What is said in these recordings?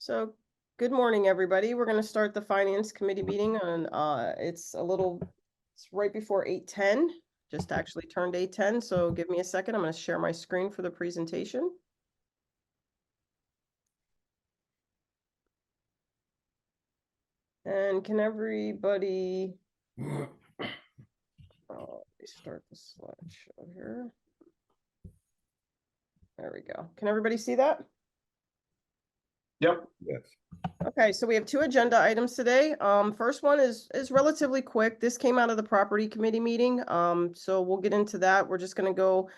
So, good morning, everybody. We're going to start the Finance Committee meeting on, it's right before 8:10, just actually turned 8:10, so give me a second. I'm going to share my screen for the presentation. And can everybody, let me start the slideshow here. There we go. Can everybody see that? Yep. Yes. Okay, so we have two agenda items today. First one is relatively quick. This came out of the property committee meeting. So we'll get into that. We're just gonna go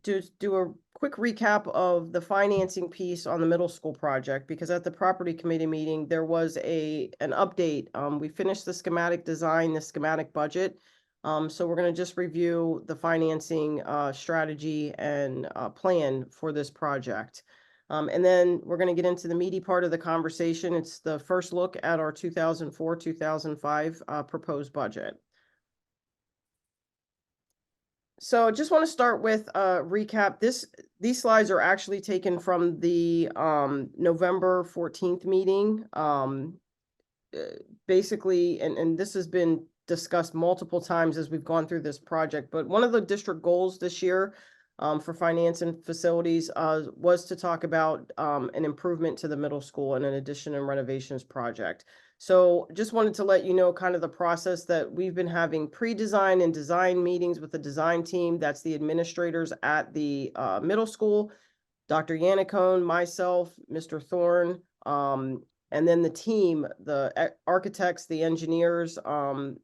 do a quick recap of the financing piece on the middle school project, because at the property committee meeting, there was an update. We finished the schematic design, the schematic budget. So we're gonna just review the financing strategy and plan for this project. And then we're going to get into the meaty part of the conversation. It's the first look at our 2004-2005 proposed budget. So just want to start with a recap. These slides are actually taken from the November 14th meeting. Basically, and this has been discussed multiple times as we've gone through this project, but one of the district goals this year for finance and facilities was to talk about an improvement to the middle school and an addition and renovations project. So just wanted to let you know kind of the process that we've been having pre-design and design meetings with the design team. That's the administrators at the middle school, Dr. Yannicone, myself, Mr. Thorne, and then the team, the architects, the engineers.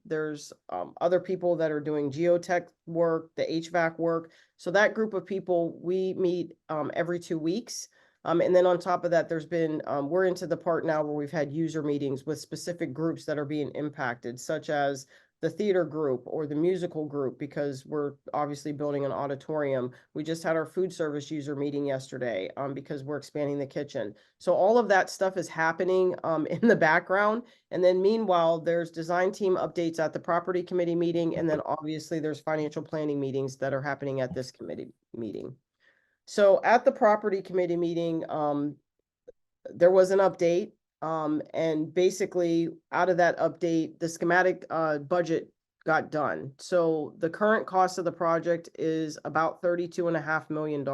There's other people that are doing geotech work, the HVAC work. So that group of people, we meet every 2 weeks. And then on top of that, there's been, we're into the part now where we've had user meetings with specific groups that are being impacted, such as the theater group or the musical group, because we're obviously building an auditorium. We just had our food service user meeting yesterday because we're expanding the kitchen. So all of that stuff is happening in the background. And then meanwhile, there's design team updates at the property committee meeting. And then obviously there's financial planning meetings that are happening at this committee meeting. So at the property committee meeting, there was an update. And basically out of that update, the schematic budget got done. So the current cost of the project is about $32.5 million.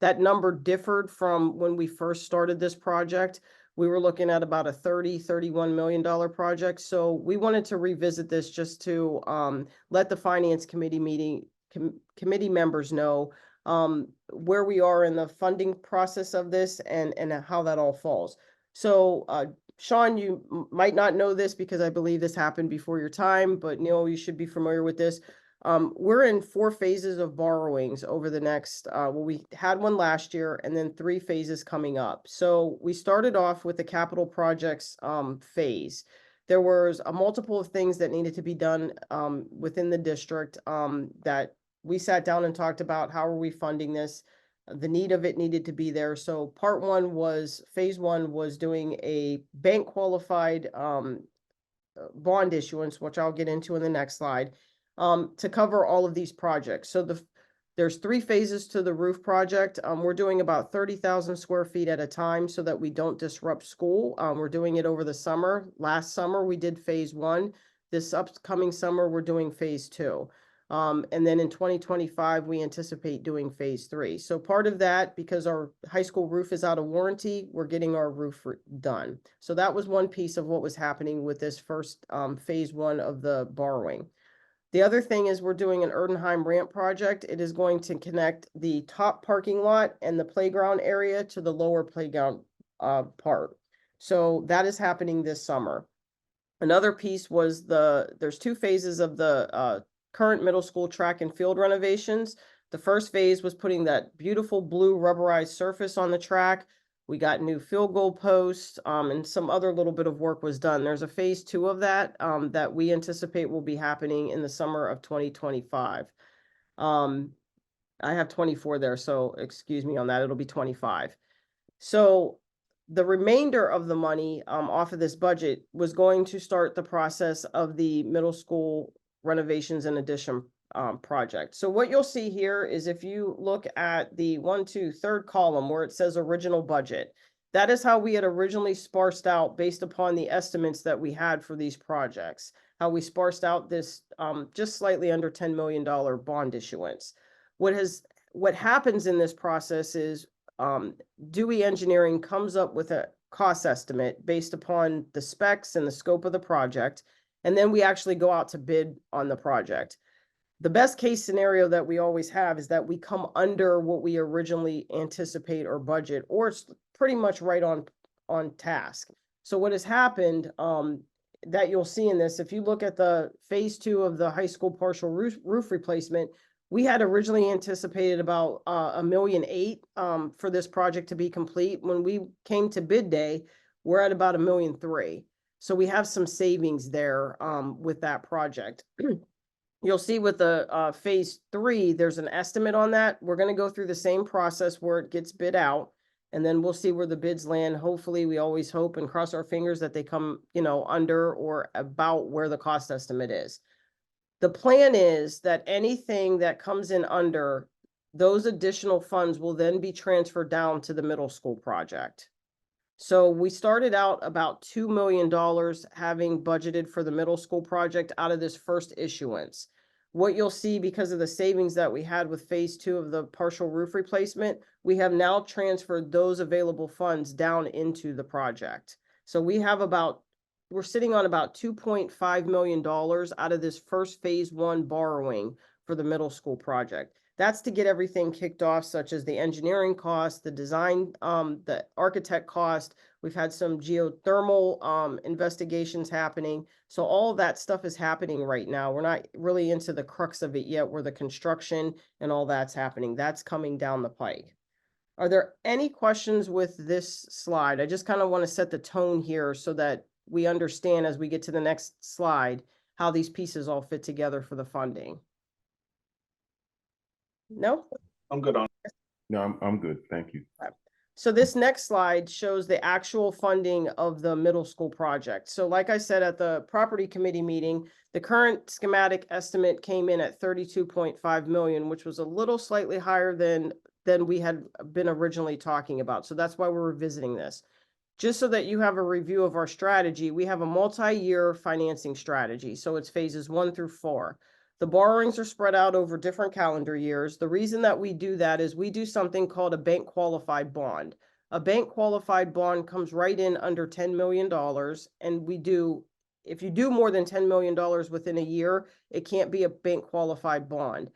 That number differed from when we first started this project. We were looking at about a $31 million project. So we wanted to revisit this just to let the finance committee committee members know where we are in the funding process of this and how that all falls. So, Sean, you might not know this because I believe this happened before your time, but Neil, you should be familiar with this. We're in 4 phases of borrowings over the next, we had one last year and then 3 phases coming up. So we started off with the capital projects phase. There was a multiple of things that needed to be done within the district that we sat down and talked about how are we funding this. The need of it needed to be there. So phase one was doing a bank qualified bond issuance, which I'll get into in the next slide, to cover all of these projects. So there's 3 phases to the roof project. We're doing about 30,000 square feet at a time so that we don't disrupt school. We're doing it over the summer. Last summer, we did phase 1. This upcoming summer, we're doing phase 2. And then in 2025, we anticipate doing phase 3. So part of that, because our high school roof is out of warranty, we're getting our roof done. So that was one piece of what was happening with this first phase 1 of the borrowing. The other thing is we're doing an Erdenheim ramp project. It is going to connect the top parking lot and the playground area to the lower playground part. So that is happening this summer. Another piece was there's 2 phases of the current middle school track and field renovations. The first phase was putting that beautiful blue rubberized surface on the track. We got new field goal posts, and some other little bit of work was done. There's a phase 2 of that that we anticipate will be happening in the summer of 2025. I have 24 there, so excuse me on that. It'll be 25. So the remainder of the money off of this budget was going to start the process of the middle school renovations and addition project. So what you'll see here is if you look at the 3rd column where it says original budget, That is how we had originally sparsed out based upon the estimates that we had for these projects, how we sparsed out this just slightly under $10 million bond issuance. What happens in this process is Dewey Engineering comes up with a cost estimate based upon the specs and the scope of the project, and then we actually go out to bid on the project. The best case scenario that we always have is that we come under what we originally anticipate or budget, or it's pretty much right on task. So what has happened that you'll see in this, if you look at the phase 2 of the high school partial roof replacement, we had originally anticipated about $1.8 million for this project to be complete. When we came to bid day, we're at about $1.3 million. So we have some savings there with that project. You'll see with the phase 3, there's an estimate on that. We're going to go through the same process where it gets bid out, and then we'll see where the bids land. Hopefully, we always hope and cross our fingers that they come, under or about where the cost estimate is. The plan is that anything that comes in under, those additional funds will then be transferred down to the middle school project. So we started out about $2 million having budgeted for the middle school project out of this first issuance. What you'll see, because of the savings that we had with phase 2 of the partial roof replacement, we have now transferred those available funds down into the project. So we're sitting on about $2.5 million out of this first phase 1 borrowing for the middle school project. That's to get everything kicked off, such as the engineering cost, the design, the architect cost. We've had some geothermal investigations happening. So all of that stuff is happening right now. We're not really into the crux of it yet, where the construction and all that's happening. That's coming down the pike. Are there any questions with this slide? I just kind of want to set the tone here so that we understand as we get to the next slide how these pieces all fit together for the funding. No? I'm good on. No, I'm good. Thank you. So this next slide shows the actual funding of the middle school project. So like I said, at the property committee meeting, the current schematic estimate came in at 32.5 million, which was a little slightly higher than we had been originally talking about. So that's why we're revisiting this. Just so that you have a review of our strategy, we have a multi-year financing strategy. So it's phases 1 through 4. The borrowings are spread out over different calendar years. The reason that we do that is we do something called a bank qualified bond. A bank qualified bond comes right in under $10 million. And if you do more than $10 million within a year, it can't be a bank qualified bond.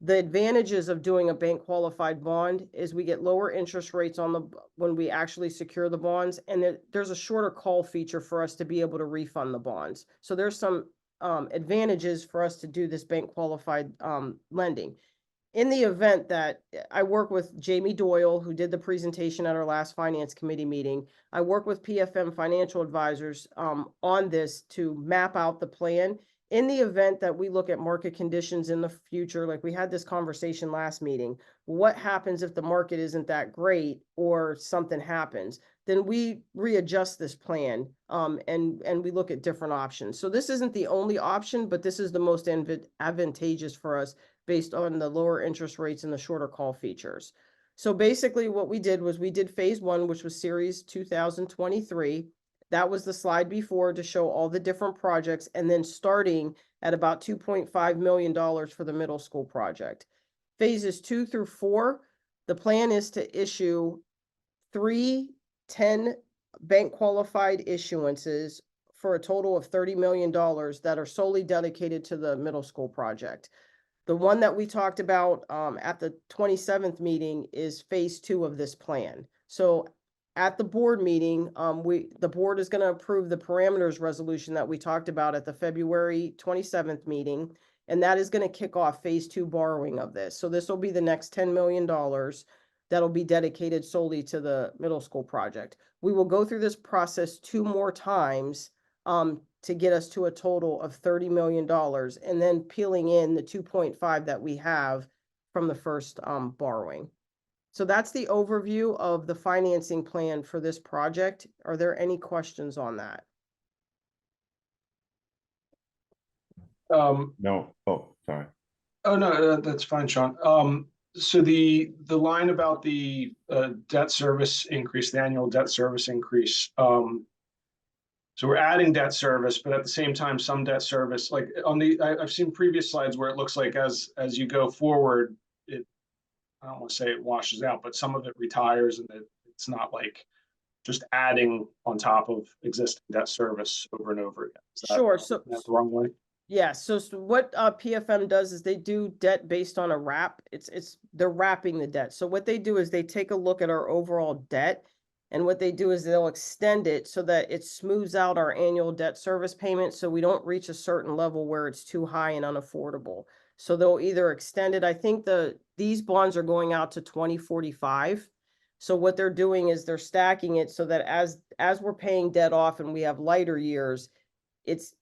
The advantages of doing a bank qualified bond is we get lower interest rates when we actually secure the bonds, and there's a shorter call feature for us to be able to refund the bonds. So there's some advantages for us to do this bank qualified lending. In the event that I work with Jamie Doyle, who did the presentation at our last finance committee meeting, I work with PFM financial advisors on this to map out the plan. In the event that we look at market conditions in the future, like we had this conversation last meeting, what happens if the market isn't that great or something happens? Then we readjust this plan and we look at different options. So this isn't the only option, but this is the most advantageous for us based on the lower interest rates and the shorter call features. So basically what we did was we did phase 1, which was series 2023. That was the slide before to show all the different projects, and then starting at about $2.5 million for the middle school project. Phases 2 through 4, the plan is to issue 3 10 bank qualified issuances for a total of $30 million that are solely dedicated to the middle school project. The one that we talked about at the 27th meeting is phase 2 of this plan. So at the board meeting, the board is going to approve the parameters resolution that we talked about at the February 27th meeting, and that is going to kick off phase 2 borrowing of this. So this will be the next $10 million that'll be dedicated solely to the middle school project. We will go through this process 2 more times to get us to a total of $30 million, and then peeling in the 2.5 that we have from the first borrowing. So that's the overview of the financing plan for this project. Are there any questions on that? No. Oh, sorry. Oh, no, that's fine, Sean. So the line about the debt service increase, the annual debt service increase. So we're adding debt service, but at the same time, some debt service, like on I've seen previous slides where it looks like as you go forward, I don't want to say it washes out, but some of it retires, and it's not like just adding on top of existing debt service over and over again. Sure. So the wrong way. yeah, so what PFM does is they do debt based on a wrap. They're wrapping the debt. So what they do is they take a look at our overall debt, and what they do is they'll extend it so that it smooths out our annual debt service payment, so we don't reach a certain level where it's too high and unaffordable. So they'll either extend it. I think these bonds are going out to 2045. So what they're doing is they're stacking it so that as we're paying debt off and we have lighter years, it's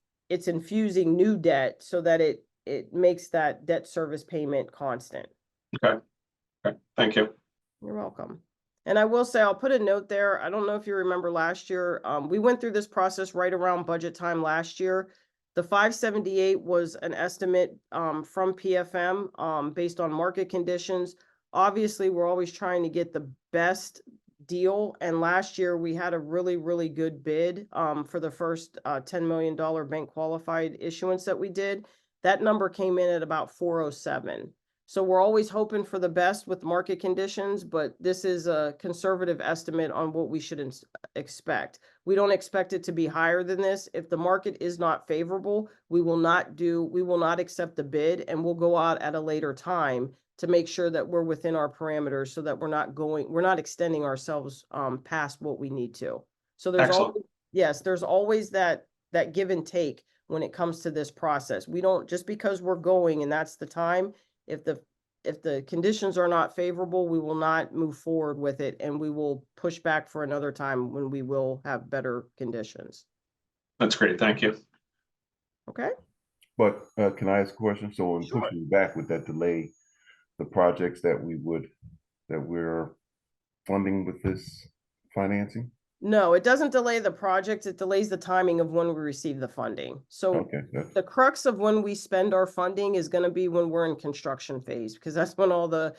infusing new debt so that it makes that debt service payment constant. Okay. Thank you. You're welcome. And I will say, I'll put a note there. I don't know if you remember last year, we went through this process right around budget time last year. The 578 was an estimate from PFM based on market conditions. Obviously, we're always trying to get the best deal, and last year we had a really good bid for the first $10 million bank qualified issuance that we did. That number came in at about 407. So we're always hoping for the best with market conditions, but this is a conservative estimate on what we should expect. We don't expect it to be higher than this. If the market is not favorable, we will not accept the bid, and we'll go out at a later time to make sure that we're within our parameters so that we're not extending ourselves past what we need to. So there's always that give and take when it comes to this process. We don't, just because we're going and that's the time, if the conditions are not favorable, we will not move forward with it, and we will push back for another time when we will have better conditions. That's great. Thank you. Okay. But can I ask a question? So when Sure. pushing back, with that delay the projects that we're funding with this financing? No, it doesn't delay the project. It delays the timing of when we receive the funding. So Okay, the crux of when we spend our funding is going to be when we're in construction phase, because that's when all the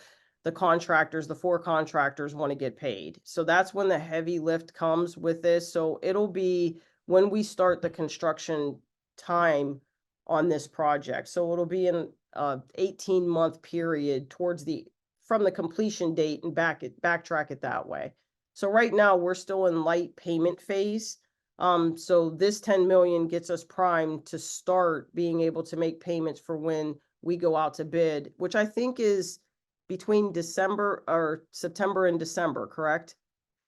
contractors, the 4 contractors, want to get paid. So that's when the heavy lift comes with this. So it'll be when we start the construction time on this project. So it'll be in 18-month period from the completion date, and backtrack it that way. So right now we're still in light payment phase. So this 10 million gets us primed to start being able to make payments for when we go out to bid, which I think is between September and December, correct?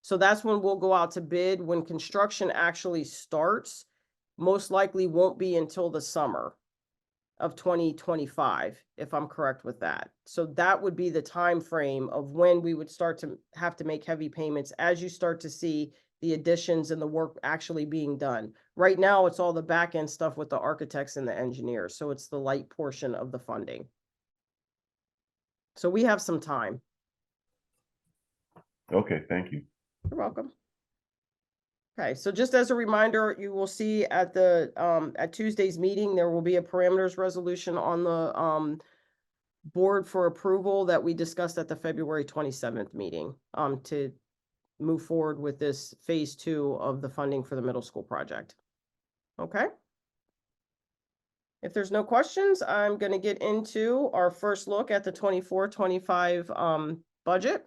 So that's when we'll go out to bid. When construction actually starts, most likely won't be until the summer of 2025, if I'm correct with that. So that would be the time frame of when we would start to have to make heavy payments as you start to see the additions and the work actually being done. Right now, it's all the back end stuff with the architects and the engineers. So it's the light portion of the funding. So we have some time. Okay, thank you. You're welcome. Okay, so just as a reminder, you will see at at Tuesday's meeting, there will be a parameters resolution on the board for approval that we discussed at the February 27th meeting to move forward with this phase 2 of the funding for the middle school project. Okay. If there's no questions, I'm going to get into our first look at the 24-25 budget.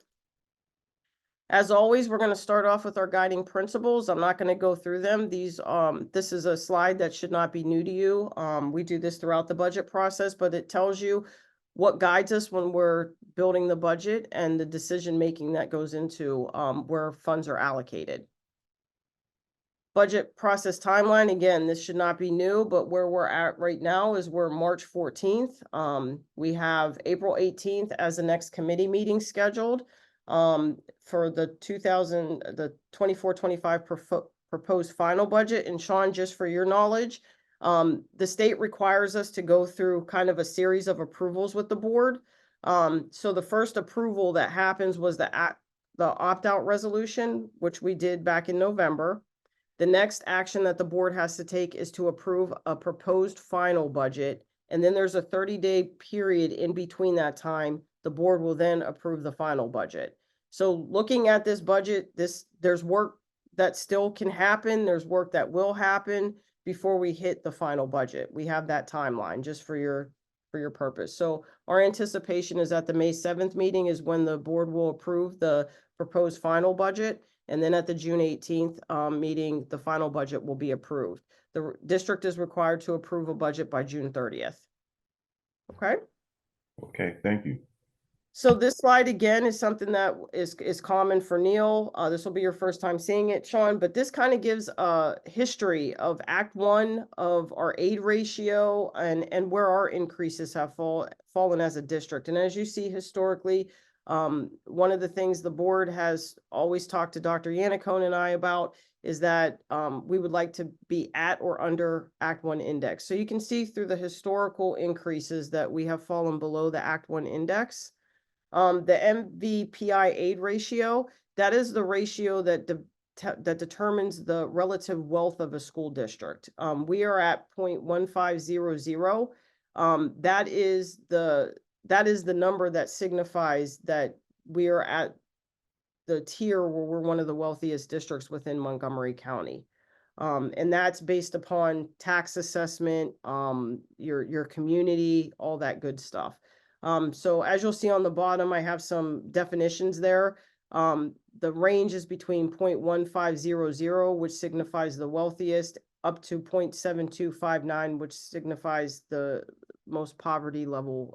As always, we're going to start off with our guiding principles. I'm not going to go through them. This is a slide that should not be new to you. We do this throughout the budget process, but it tells you what guides us when we're building the budget and the decision-making that goes into where funds are allocated. Budget process timeline, again, this should not be new, but where we're at right now is we're March 14th. We have April 18th as the next committee meeting scheduled for the 24-25 proposed final budget. And Sean, just for your knowledge, the state requires us to go through kind of a series of approvals with the board. So the first approval that happens was the opt-out resolution, which we did back in November. The next action that the board has to take is to approve a proposed final budget. And then there's a 30-day period in between that time The board will then approve the final budget. So looking at this budget, there's work that still can happen. There's work that will happen before we hit the final budget. We have that timeline just for your purpose. So our anticipation is that the May 7th meeting is when the board will approve the proposed final budget. And then at the June 18th meeting, the final budget will be approved. The district is required to approve a budget by June 30th. Okay. Okay, thank you. So this slide again is something that is common for Neil. This will be your first time seeing it, Sean, but this kind of gives a history of Act 1 of our aid ratio and where our increases have fallen as a district. And as you see historically, one of the things the board has always talked to Dr. Yannicone and I about is that we would like to be at or under Act 1 index. So you can see through the historical increases that we have fallen below the Act 1 index. The MVPI aid ratio, that is the ratio that determines the relative wealth of a school district. We are at 0.1500. That is the number that signifies that we are at the tier where we're one of the wealthiest districts within Montgomery County. And that's based upon tax assessment, your community, all that good stuff. So as you'll see on the bottom, I have some definitions there. The range is between 0.1500, which signifies the wealthiest, up to 0.7259, which signifies the most poverty level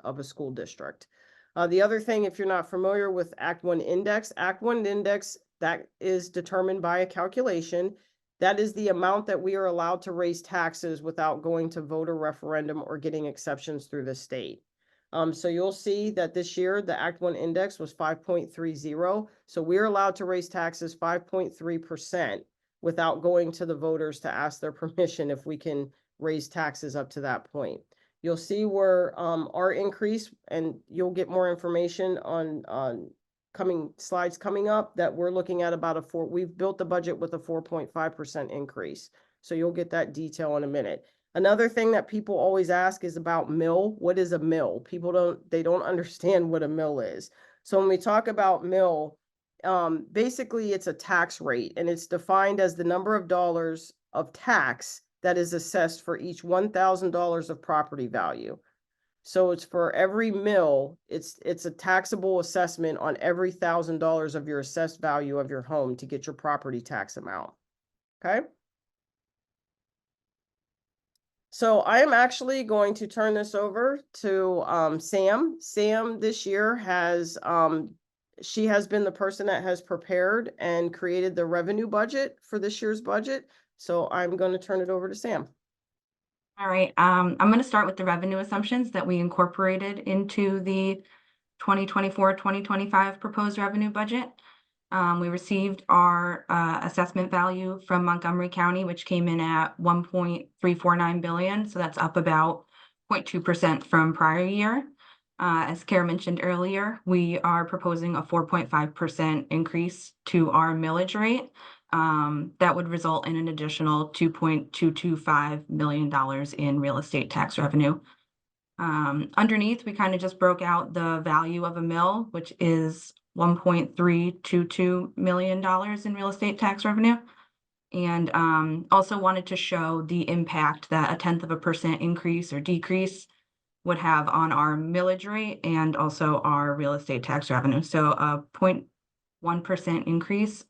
of a school district. The other thing, if you're not familiar with Act 1 index, that is determined by a calculation. That is the amount that we are allowed to raise taxes without going to voter referendum or getting exceptions through the state. So you'll see that this year, the Act 1 index was 5.30. So we're allowed to raise taxes 5.3% without going to the voters to ask their permission if we can raise taxes up to that point. You'll see where our increase, and you'll get more information on slides coming up, that we're looking at about we've built the budget with a 4.5% increase. So you'll get that detail in a minute. Another thing that people always ask is about mill. What is a mill? People don't understand what a mill is. So when we talk about mill, basically it's a tax rate, and it's defined as the number of dollars of tax that is assessed for each $1,000 of property value. So it's for every mill, it's a taxable assessment on every $1,000 of your assessed value of your home to get your property tax amount. Okay. So I am actually going to turn this over to Sam. Sam this year has, she has been the person that has prepared and created the revenue budget for this year's budget. So I'm going to turn it over to Sam. All right, I'm going to start with the revenue assumptions that we incorporated into the 2024-2025 proposed revenue budget. We received our assessment value from Montgomery County, which came in at $1.349 billion. So that's up about 0.2% from prior year. As Kara mentioned earlier, we are proposing a 4.5% increase to our millage rate. That would result in an additional $2.225 million in real estate tax revenue. Underneath, we kind of just broke out the value of a mill, which is $1.322 million in real estate tax revenue. And also wanted to show the impact that a 0.1% increase or decrease would have on our millage rate and also our real estate tax revenue. So a 0.1% increase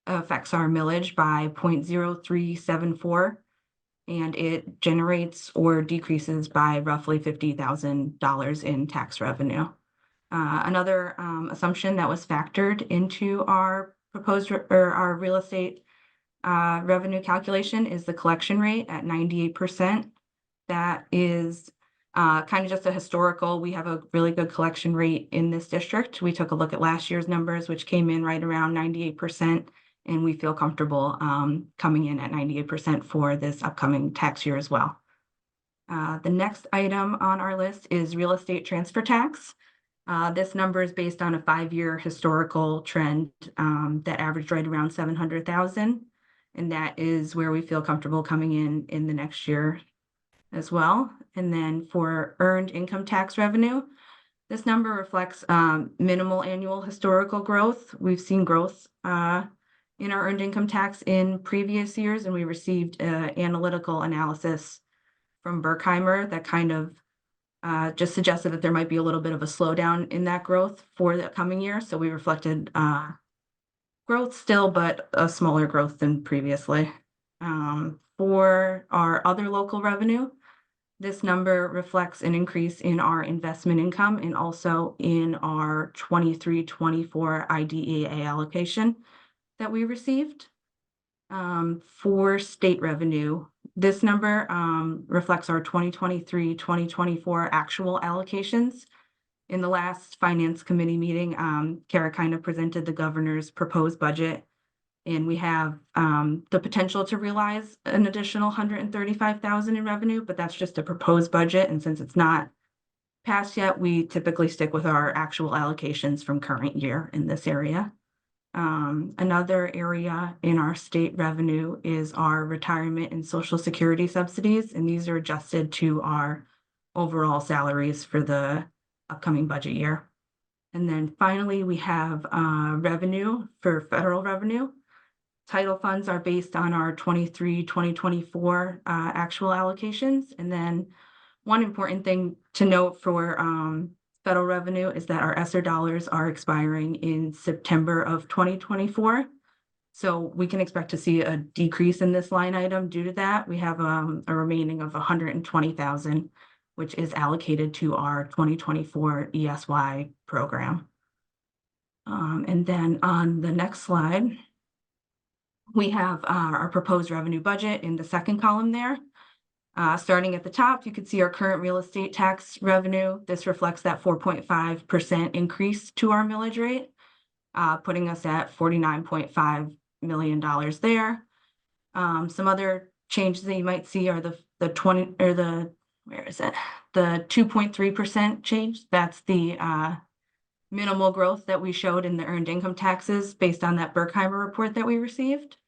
affects our millage by 0.0374, and it generates or decreases by roughly $50,000 in tax revenue. Another assumption that was factored into our proposed or our real estate revenue calculation is the collection rate at 98%. That is kind of just a historical. We have a really good collection rate in this district. We took a look at last year's numbers, which came in right around 98%. And we feel comfortable coming in at 98% for this upcoming tax year as well. The next item on our list is real estate transfer tax. This number is based on a 5-year historical trend that averaged right around $700,000. And that is where we feel comfortable coming in the next year. as well. And then for earned income tax revenue, this number reflects minimal annual historical growth. We've seen growth in our earned income tax in previous years, and we received analytical analysis from Berkheimer that kind of just suggested that there might be a little bit of a slowdown in that growth for the coming year. So we reflected growth still, but a smaller growth than previously. For our other local revenue, this number reflects an increase in our investment income and also in our 23-24 IDEA allocation that we received. For state revenue, this number reflects our 2023-2024 actual allocations. In the last Finance Committee meeting, Kara kind of presented the governor's proposed budget, and we have the potential to realize an additional $135,000 in revenue, but that's just a proposed budget. And since it's not passed yet, we typically stick with our actual allocations from current year in this area. Another area in our state revenue is our retirement and Social Security subsidies, and these are adjusted to our overall salaries for the upcoming budget year. And then finally, we have revenue for federal revenue. Title funds are based on our 2024 actual allocations. And then one important thing to note for federal revenue is that our ESSER dollars are expiring in September of 2024. So we can expect to see a decrease in this line item due to that. We have a remaining of $120,000, which is allocated to our 2024 ESY program. And then on the next slide, we have our proposed revenue budget in the second column there. Starting at the top, you can see our current real estate tax revenue. This reflects that 4.5% increase to our millage rate, putting us at $49.5 million there. Some other changes that you might see are the 2.3% change. That's the minimal growth that we showed in the earned income taxes based on that Berkheimer report that we received.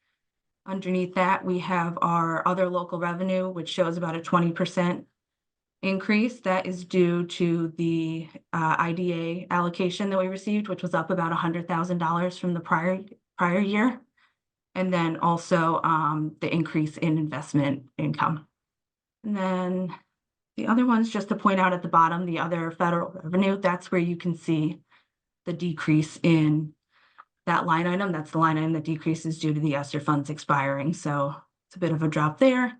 Underneath that, we have our other local revenue, which shows about a 20% increase. That is due to the IDA allocation that we received, which was up about $100,000 from the prior year. And then also the increase in investment income. And then the other ones, just to point out at the bottom, the other federal revenue, that's where you can see the decrease in that line item. That's the line item that decreases due to the ESSER funds expiring. So it's a bit of a drop there.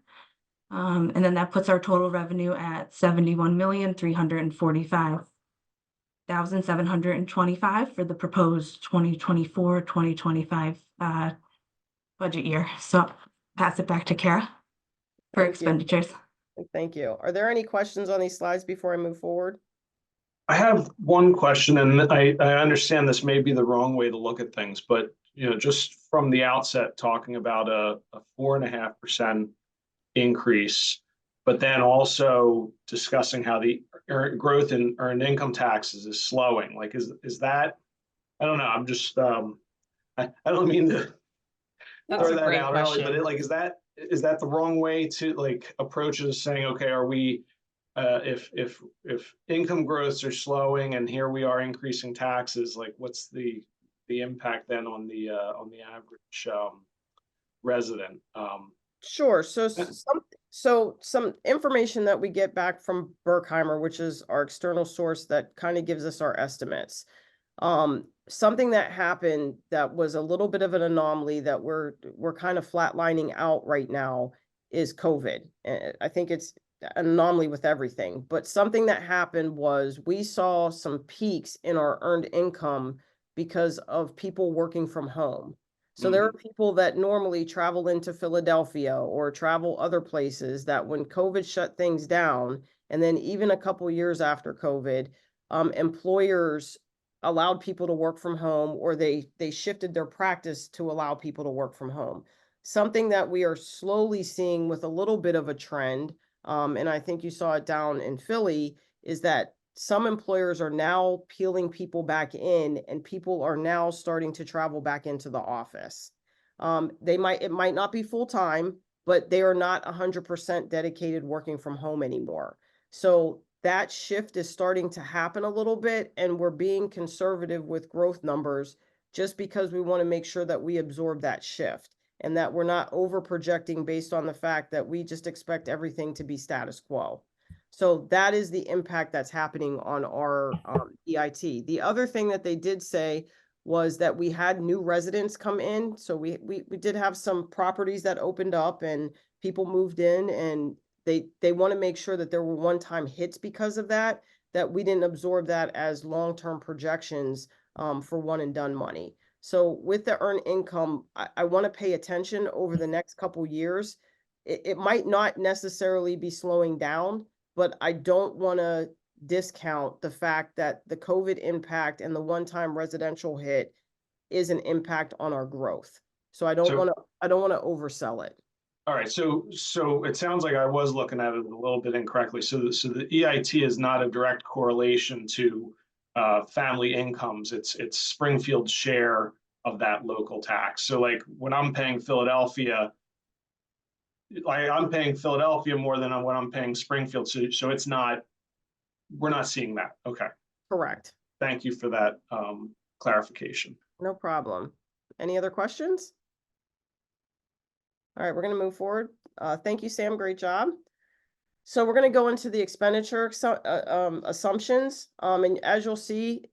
And then that puts our total revenue at $71,345,725 for the proposed 2024-2025 budget year. So pass it back to Kara for expenditures. Thank you. Are there any questions on these slides before I move forward? I have one question, and I understand this may be the wrong way to look at things, but just from the outset, talking about a 4.5% increase, but then also discussing how the growth in earned income taxes is slowing. Like, is that? I don't know. I'm just I don't mean to throw that out early, but is that the wrong way to approach it? Saying, okay, are we? If income growths are slowing and here we are increasing taxes, what's the impact then on the average resident? Sure. So some information that we get back from Berkheimer, which is our external source that kind of gives us our estimates. Something that happened that was a little bit of an anomaly that we're kind of flatlining out right now is COVID. I think it's an anomaly with everything, but something that happened was we saw some peaks in our earned income because of people working from home. So there are people that normally travel into Philadelphia or travel other places that when COVID shut things down, and then even a couple years after COVID, employers allowed people to work from home, or they shifted their practice to allow people to work from home. Something that we are slowly seeing with a little bit of a trend, and I think you saw it down in Philly, is that some employers are now peeling people back in, and people are now starting to travel back into the office. It might not be full time, but they are not 100% dedicated working from home anymore. So that shift is starting to happen a little bit, and we're being conservative with growth numbers just because we want to make sure that we absorb that shift and that we're not over projecting based on the fact that we just expect everything to be status quo. So that is the impact that's happening on our EIT. The other thing that they did say was that we had new residents come in. So we did have some properties that opened up and people moved in, and they want to make sure that there were one-time hits because of that we didn't absorb that as long-term projections for one and done money. So with the earned income, I want to pay attention over the next couple years. It might not necessarily be slowing down, but I don't want to discount the fact that the COVID impact and the one-time residential hit is an impact on our growth. So I don't want to oversell it. All right, so it sounds like I was looking at it a little bit incorrectly. So the EIT is not a direct correlation to family incomes. It's Springfield's share of that local tax. So like when I'm paying Philadelphia, I'm paying Philadelphia more than what I'm paying Springfield. So it's not, we're not seeing that. Okay. Correct. Thank you for that clarification. No problem. Any other questions? All right, we're going to move forward. Thank you, Sam. Great job. So we're going to go into the expenditure assumptions. And as you'll see,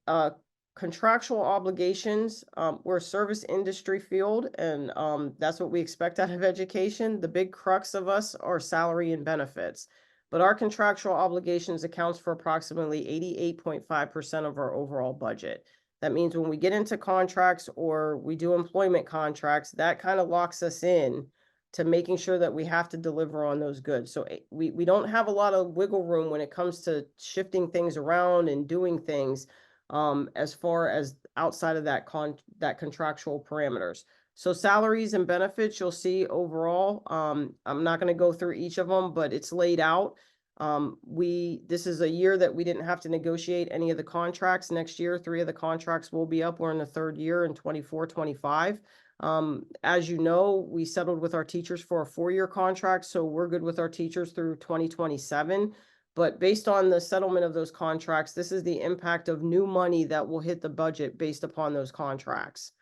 contractual obligations, we're a service industry field, and that's what we expect out of education. The big crux of us are salary and benefits. But our contractual obligations accounts for approximately 88.5% of our overall budget. That means when we get into contracts or we do employment contracts, that kind of locks us in to making sure that we have to deliver on those goods. So we don't have a lot of wiggle room when it comes to shifting things around and doing things as far as outside of that contractual parameters. So salaries and benefits, you'll see overall, I'm not going to go through each of them, but it's laid out. This is a year that we didn't have to negotiate any of the contracts. Next year, 3 of the contracts will be up. We're in the 3rd year in 24-25. As you know, we settled with our teachers for a 4-year contract, so we're good with our teachers through 2027. But based on the settlement of those contracts, this is the impact of new money that will hit the budget based upon those contracts.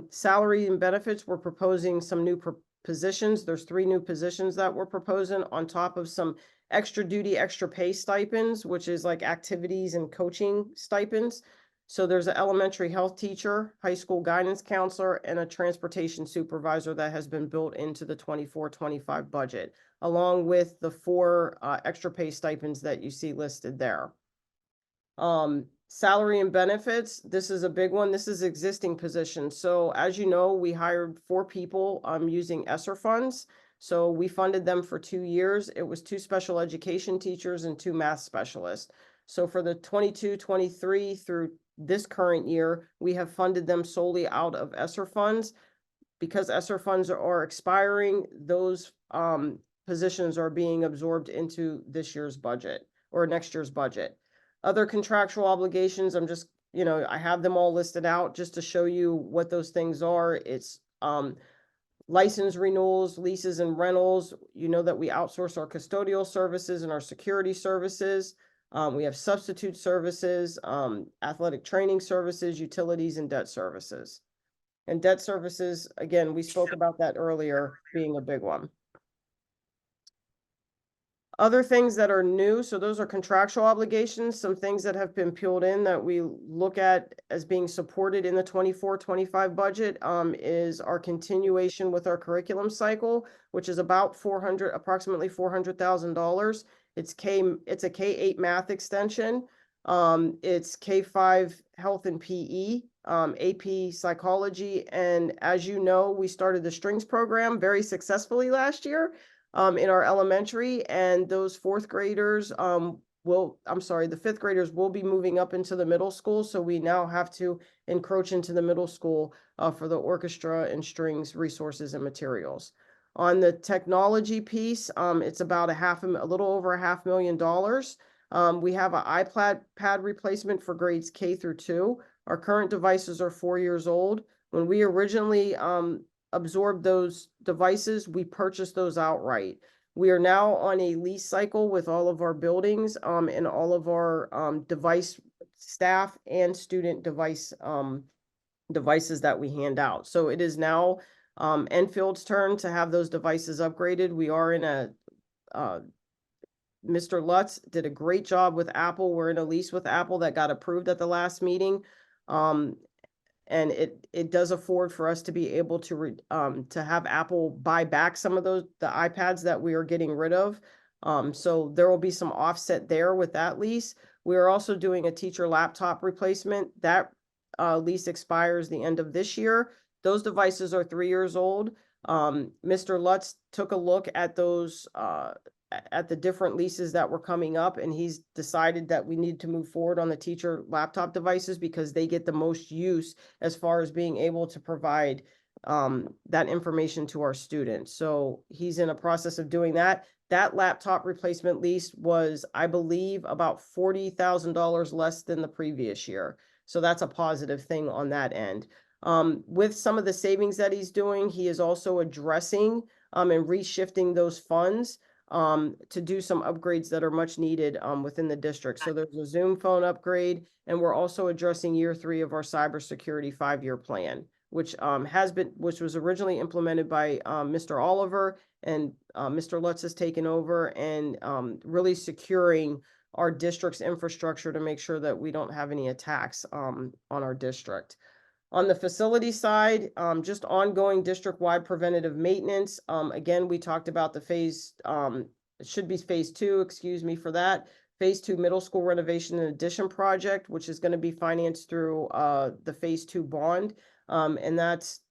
Salary and benefits, we're proposing some new positions. There's 3 new positions that we're proposing on top of some extra duty, extra pay stipends, which is like activities and coaching stipends. So there's an elementary health teacher, high school guidance counselor, and a transportation supervisor that has been built into the 24-25 budget, along with the 4 extra pay stipends that you see listed there. Salary and benefits, this is a big one. This is existing positions. So as you know, we hired 4 people using ESSER funds. So we funded them for 2 years. It was 2 special education teachers and 2 math specialists. So for the 22-23 through this current year, we have funded them solely out of ESSER funds. Because ESSER funds are expiring, those positions are being absorbed into this year's budget or next year's budget. Other contractual obligations, I'm just, I have them all listed out just to show you what those things are. It's license renewals, leases and rentals. You know that we outsource our custodial services and our security services. We have substitute services, athletic training services, utilities, and debt services. And debt services, again, we spoke about that earlier, being a big one. Other things that are new, so those are contractual obligations, some things that have been peeled in that we look at as being supported in the 24-25 budget is our continuation with our curriculum cycle, which is about approximately $400,000. It's a K-8 math extension. It's K-5 health and PE, AP psychology. And as you know, we started the strings program very successfully last year in our elementary, and those 4th graders the 5th graders will be moving up into the middle school. So we now have to encroach into the middle school for the orchestra and strings resources and materials. On the technology piece, it's about a little over $500,000. We have an iPad replacement for grades K through 2. Our current devices are 4 years old. When we originally absorb those devices, we purchase those outright. We are now on a lease cycle with all of our buildings, and all of our, device staff and student devices that we hand out. So it is now, Enfield's turn to have those devices upgraded. We are in a, Mr. Lutz did a great job with Apple. We're in a lease with Apple that got approved at the last meeting. And it does afford for us to be able to have Apple buy back some of the iPads that we are getting rid of. So there will be some offset there with that lease. We are also doing a teacher laptop replacement. That lease expires the end of this year. Those devices are 3 years old. Mr. Lutz took a look at those, at the different leases that were coming up, and he's decided that we need to move forward on the teacher laptop devices because they get the most use as far as being able to provide that information to our students. So he's in a process of doing that. That laptop replacement lease was, I believe, about $40,000 less than the previous year. So that's a positive thing on that end. With some of the savings that he's doing, he is also addressing and reshifting those funds to do some upgrades that are much needed within the district. So there's a Zoom phone upgrade, and we're also addressing year 3 of our cybersecurity 5-year plan, which was originally implemented by Mr. Oliver, and Mr. Lutz has taken over, and really securing our district's infrastructure to make sure that we don't have any attacks on our district. On the facility side, just ongoing district-wide preventative maintenance. Again, we talked about the it should be phase 2, excuse me for that. Phase 2 middle school renovation and addition project, which is going to be financed through the phase 2 bond. And that's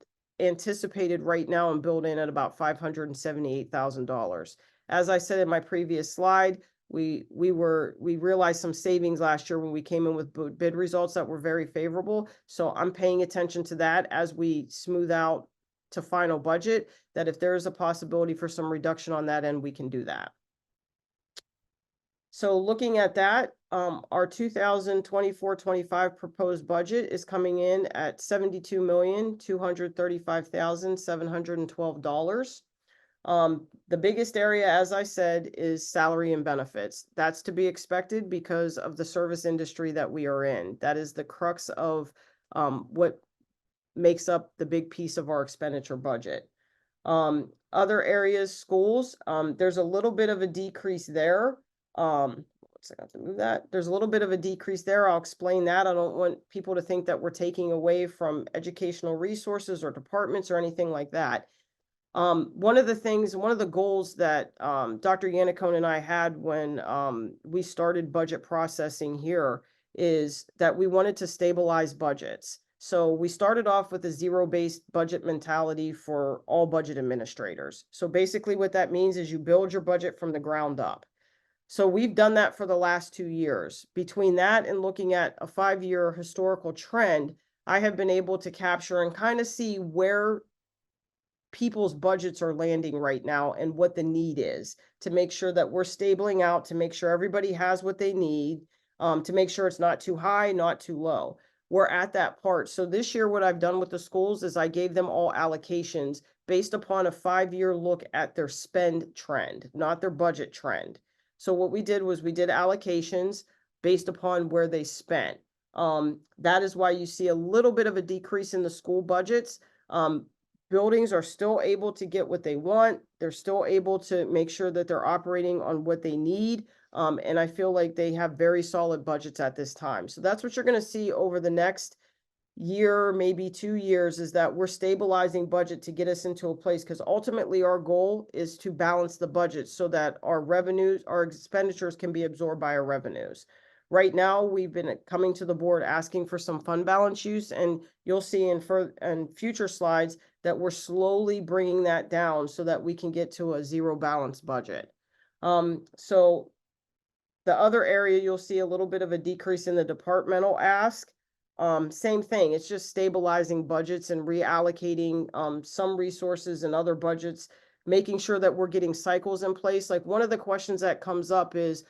anticipated right now and built in at about $578,000. As I said in my previous slide, we realized some savings last year when we came in with bid results that were very favorable. So I'm paying attention to that as we smooth out to final budget, that if there is a possibility for some reduction on that end, we can do that. So looking at that, our 2024-25 proposed budget is coming in at $72,235,712. The biggest area, as I said, is salary and benefits. That's to be expected because of the service industry that we are in. That is the crux of what makes up the big piece of our expenditure budget. Other areas, schools, there's a little bit of a decrease there. Looks like I have to move that. There's a little bit of a decrease there. I'll explain that. I don't want people to think that we're taking away from educational resources or departments or anything like that. One of the goals that Dr. Yannicone and I had when we started budget processing here is that we wanted to stabilize budgets. So we started off with a zero-based budget mentality for all budget administrators. So basically what that means is you build your budget from the ground up. So we've done that for the last 2 years. Between that and looking at a 5-year historical trend, I have been able to capture and kind of see where people's budgets are landing right now and what the need is to make sure that we're stabling out, to make sure everybody has what they need, to make sure it's not too high, not too low. We're at that part. So this year, what I've done with the schools is I gave them all allocations based upon a 5-year look at their spend trend, not their budget trend. So what we did was we did allocations based upon where they spent. That is why you see a little bit of a decrease in the school budgets. Buildings are still able to get what they want. They're still able to make sure that they're operating on what they need. And I feel like they have very solid budgets at this time. So that's what you're going to see over the next year, maybe 2 years, is that we're stabilizing budget to get us into a place, because ultimately our goal is to balance the budget so that our revenues, our expenditures can be absorbed by our revenues. Right now, we've been coming to the board asking for some fund balance use, and you'll see in future slides that we're slowly bringing that down so that we can get to a zero balance budget. So the other area, you'll see a little bit of a decrease in the departmental ask. Same thing, it's just stabilizing budgets and reallocating some resources and other budgets, making sure that we're getting cycles in place. Like, one of the questions that comes up is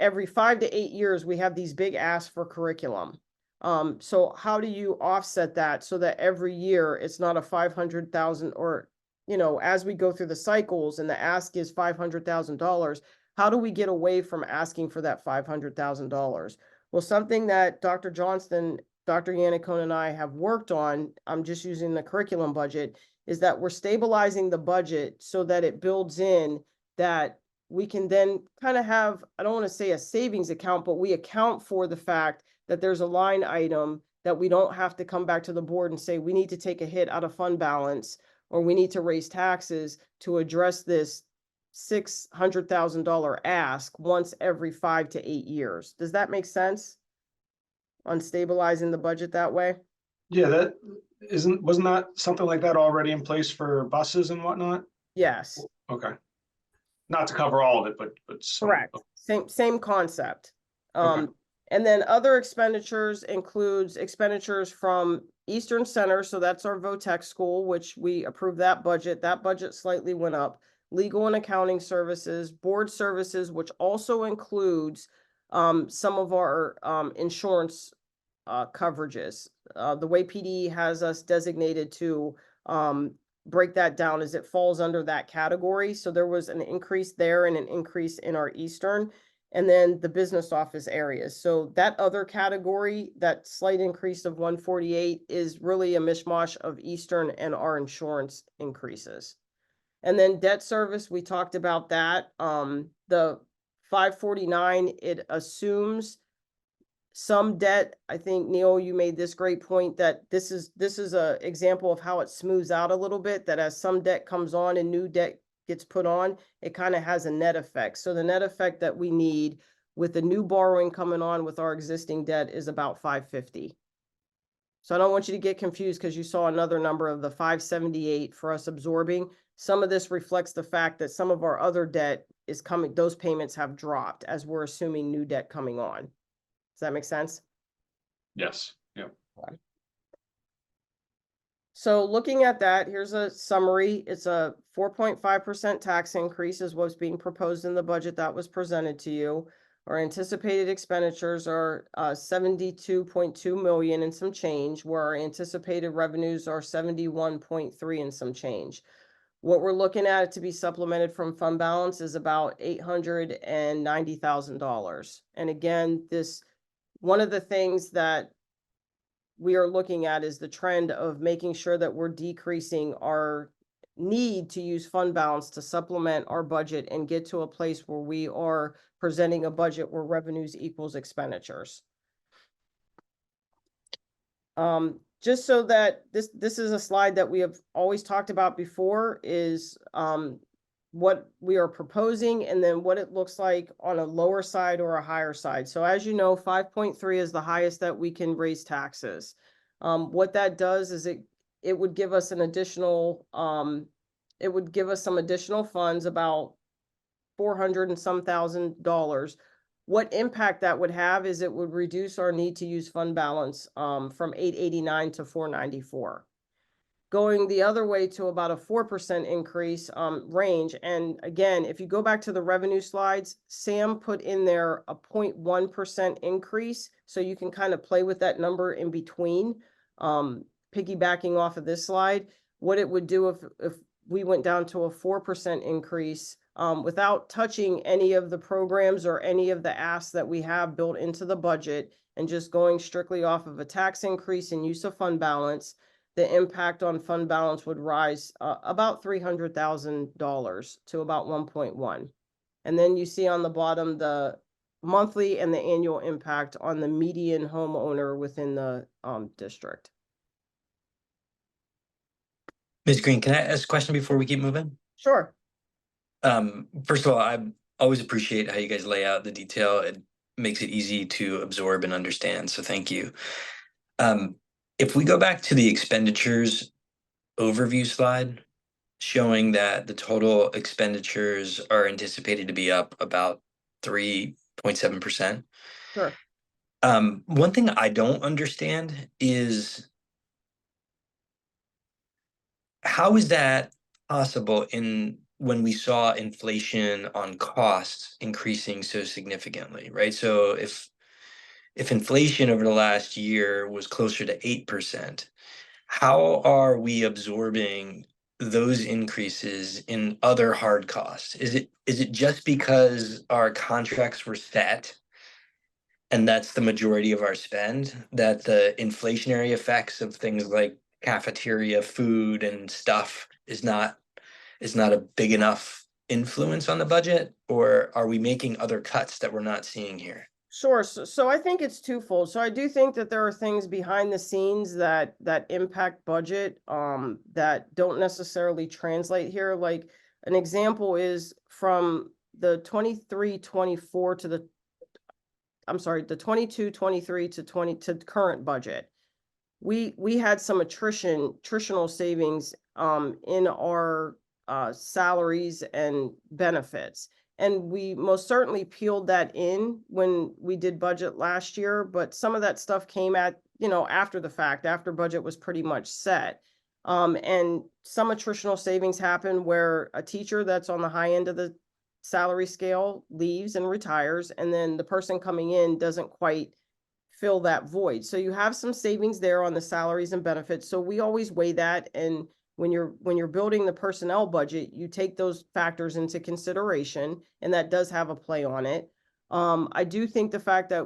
every 5 to 8 years, we have these big asks for curriculum. So how do you offset that so that every year it's not a 500,000 or, you know, as we go through the cycles and the ask is $500,000, how do we get away from asking for that $500,000? Well, something that Dr. Johnston, Dr. Yannicone and I have worked on, I'm just using the curriculum budget, is that we're stabilizing the budget so that it builds in that we can then kind of have, I don't want to say a savings account, but we account for the fact that there's a line item that we don't have to come back to the board and say, we need to take a hit out of fund balance, or we need to raise taxes to address this $600,000 ask once every 5 to 8 years. Does that make sense? On stabilizing the budget that way? Yeah, that wasn't that something like that already in place for buses and whatnot? Yes, Okay. Not to cover all of it, but some. correct. Same concept. Okay. And then other expenditures includes expenditures from Eastern Center, so that's our VOTEC school, which we approved that budget. That budget slightly went up. Legal and accounting services, board services, which also includes some of our insurance coverages. The way PD has us designated to break that down is it falls under that category. So there was an increase there and an increase in our Eastern, and then the business office areas. So that other category, that slight increase of 148 is really a mishmash of Eastern and our insurance increases. And then debt service, we talked about that. The 549, it assumes some debt. I think, Neil, you made this great point that this is a example of how it smooths out a little bit, that as some debt comes on and new debt gets put on, it kind of has a net effect. So the net effect that we need with the new borrowing coming on with our existing debt is about 550. So I don't want you to get confused because you saw another number of the 578 for us absorbing. Some of this reflects the fact that some of our other debt is coming, those payments have dropped as we're assuming new debt coming on. Does that make sense? Yes, yeah. So looking at that, here's a summary. It's a 4.5% tax increase is what's being proposed in the budget that was presented to you. Our anticipated expenditures are 72.2 million and some change, where our anticipated revenues are 71.3 and some change. What we're looking at to be supplemented from fund balance is about $890,000. And again, one of the things that we are looking at is the trend of making sure that we're decreasing our need to use fund balance to supplement our budget and get to a place where we are presenting a budget where revenues equals expenditures. Just so that this is a slide that we have always talked about before, is what we are proposing and then what it looks like on a lower side or a higher side. So as you know, 5.3 is the highest that we can raise taxes. What that does is it would give us an additional, it would give us some additional funds, about 400 and some $1,000. What impact that would have is it would reduce our need to use fund balance from 889 to 494. Going the other way to about a 4% increase range. And again, if you go back to the revenue slides, Sam put in there a 0.1% increase. So you can kind of play with that number in between, piggybacking off of this slide. What it would do if we went down to a 4% increase without touching any of the programs or any of the asks that we have built into the budget, and just going strictly off of a tax increase and use of fund balance, the impact on fund balance would rise about $300,000 to about 1.1. And then you see on the bottom the monthly and the annual impact on the median homeowner within the district. Ms. Green, can I ask a question before we keep moving? Sure. First of all, I always appreciate how you guys lay out the detail. It makes it easy to absorb and understand. So thank you. If we go back to the expenditures overview slide, showing that the total expenditures are anticipated to be up about 3.7%. Sure. One thing I don't understand is, how is that possible when we saw inflation on costs increasing so significantly, right? So if inflation over the last year was closer to 8%, how are we absorbing those increases in other hard costs? Is it just because our contracts were set and that's the majority of our spend, that the inflationary effects of things like cafeteria food and stuff is not a big enough influence on the budget, or are we making other cuts that we're not seeing here? Sure. So I think it's twofold. So I do think that there are things behind the scenes that impact budget that don't necessarily translate here. Like an example is from the 23-24 to the the 22-23 to 20 to current budget. We had some attritional savings in our salaries and benefits. And we most certainly peeled that in when we did budget last year, but some of that stuff came at, after the fact, after budget was pretty much set. And some attritional savings happen where a teacher that's on the high end of the salary scale leaves and retires, and then the person coming in doesn't quite fill that void. So you have some savings there on the salaries and benefits. So we always weigh that. And when you're building the personnel budget, you take those factors into consideration, and that does have a play on it. I do think the fact that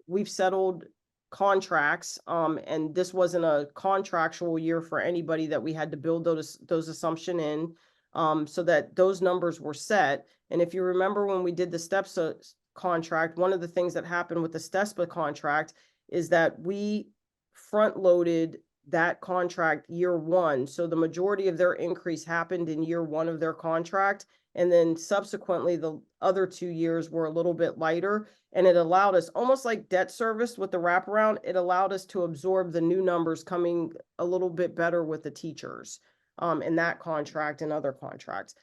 we've settled contracts, and this wasn't a contractual year for anybody, that we had to build those assumption in, so that those numbers were set. And if you remember when we did the steps contract, one of the things that happened with the STESPA contract is that we front loaded that contract year one. So the majority of their increase happened in year one of their contract. And then subsequently, the other 2 years were a little bit lighter. And it allowed us, almost like debt service with the wraparound, it allowed us to absorb the new numbers coming a little bit better with the teachers in that contract and other contracts.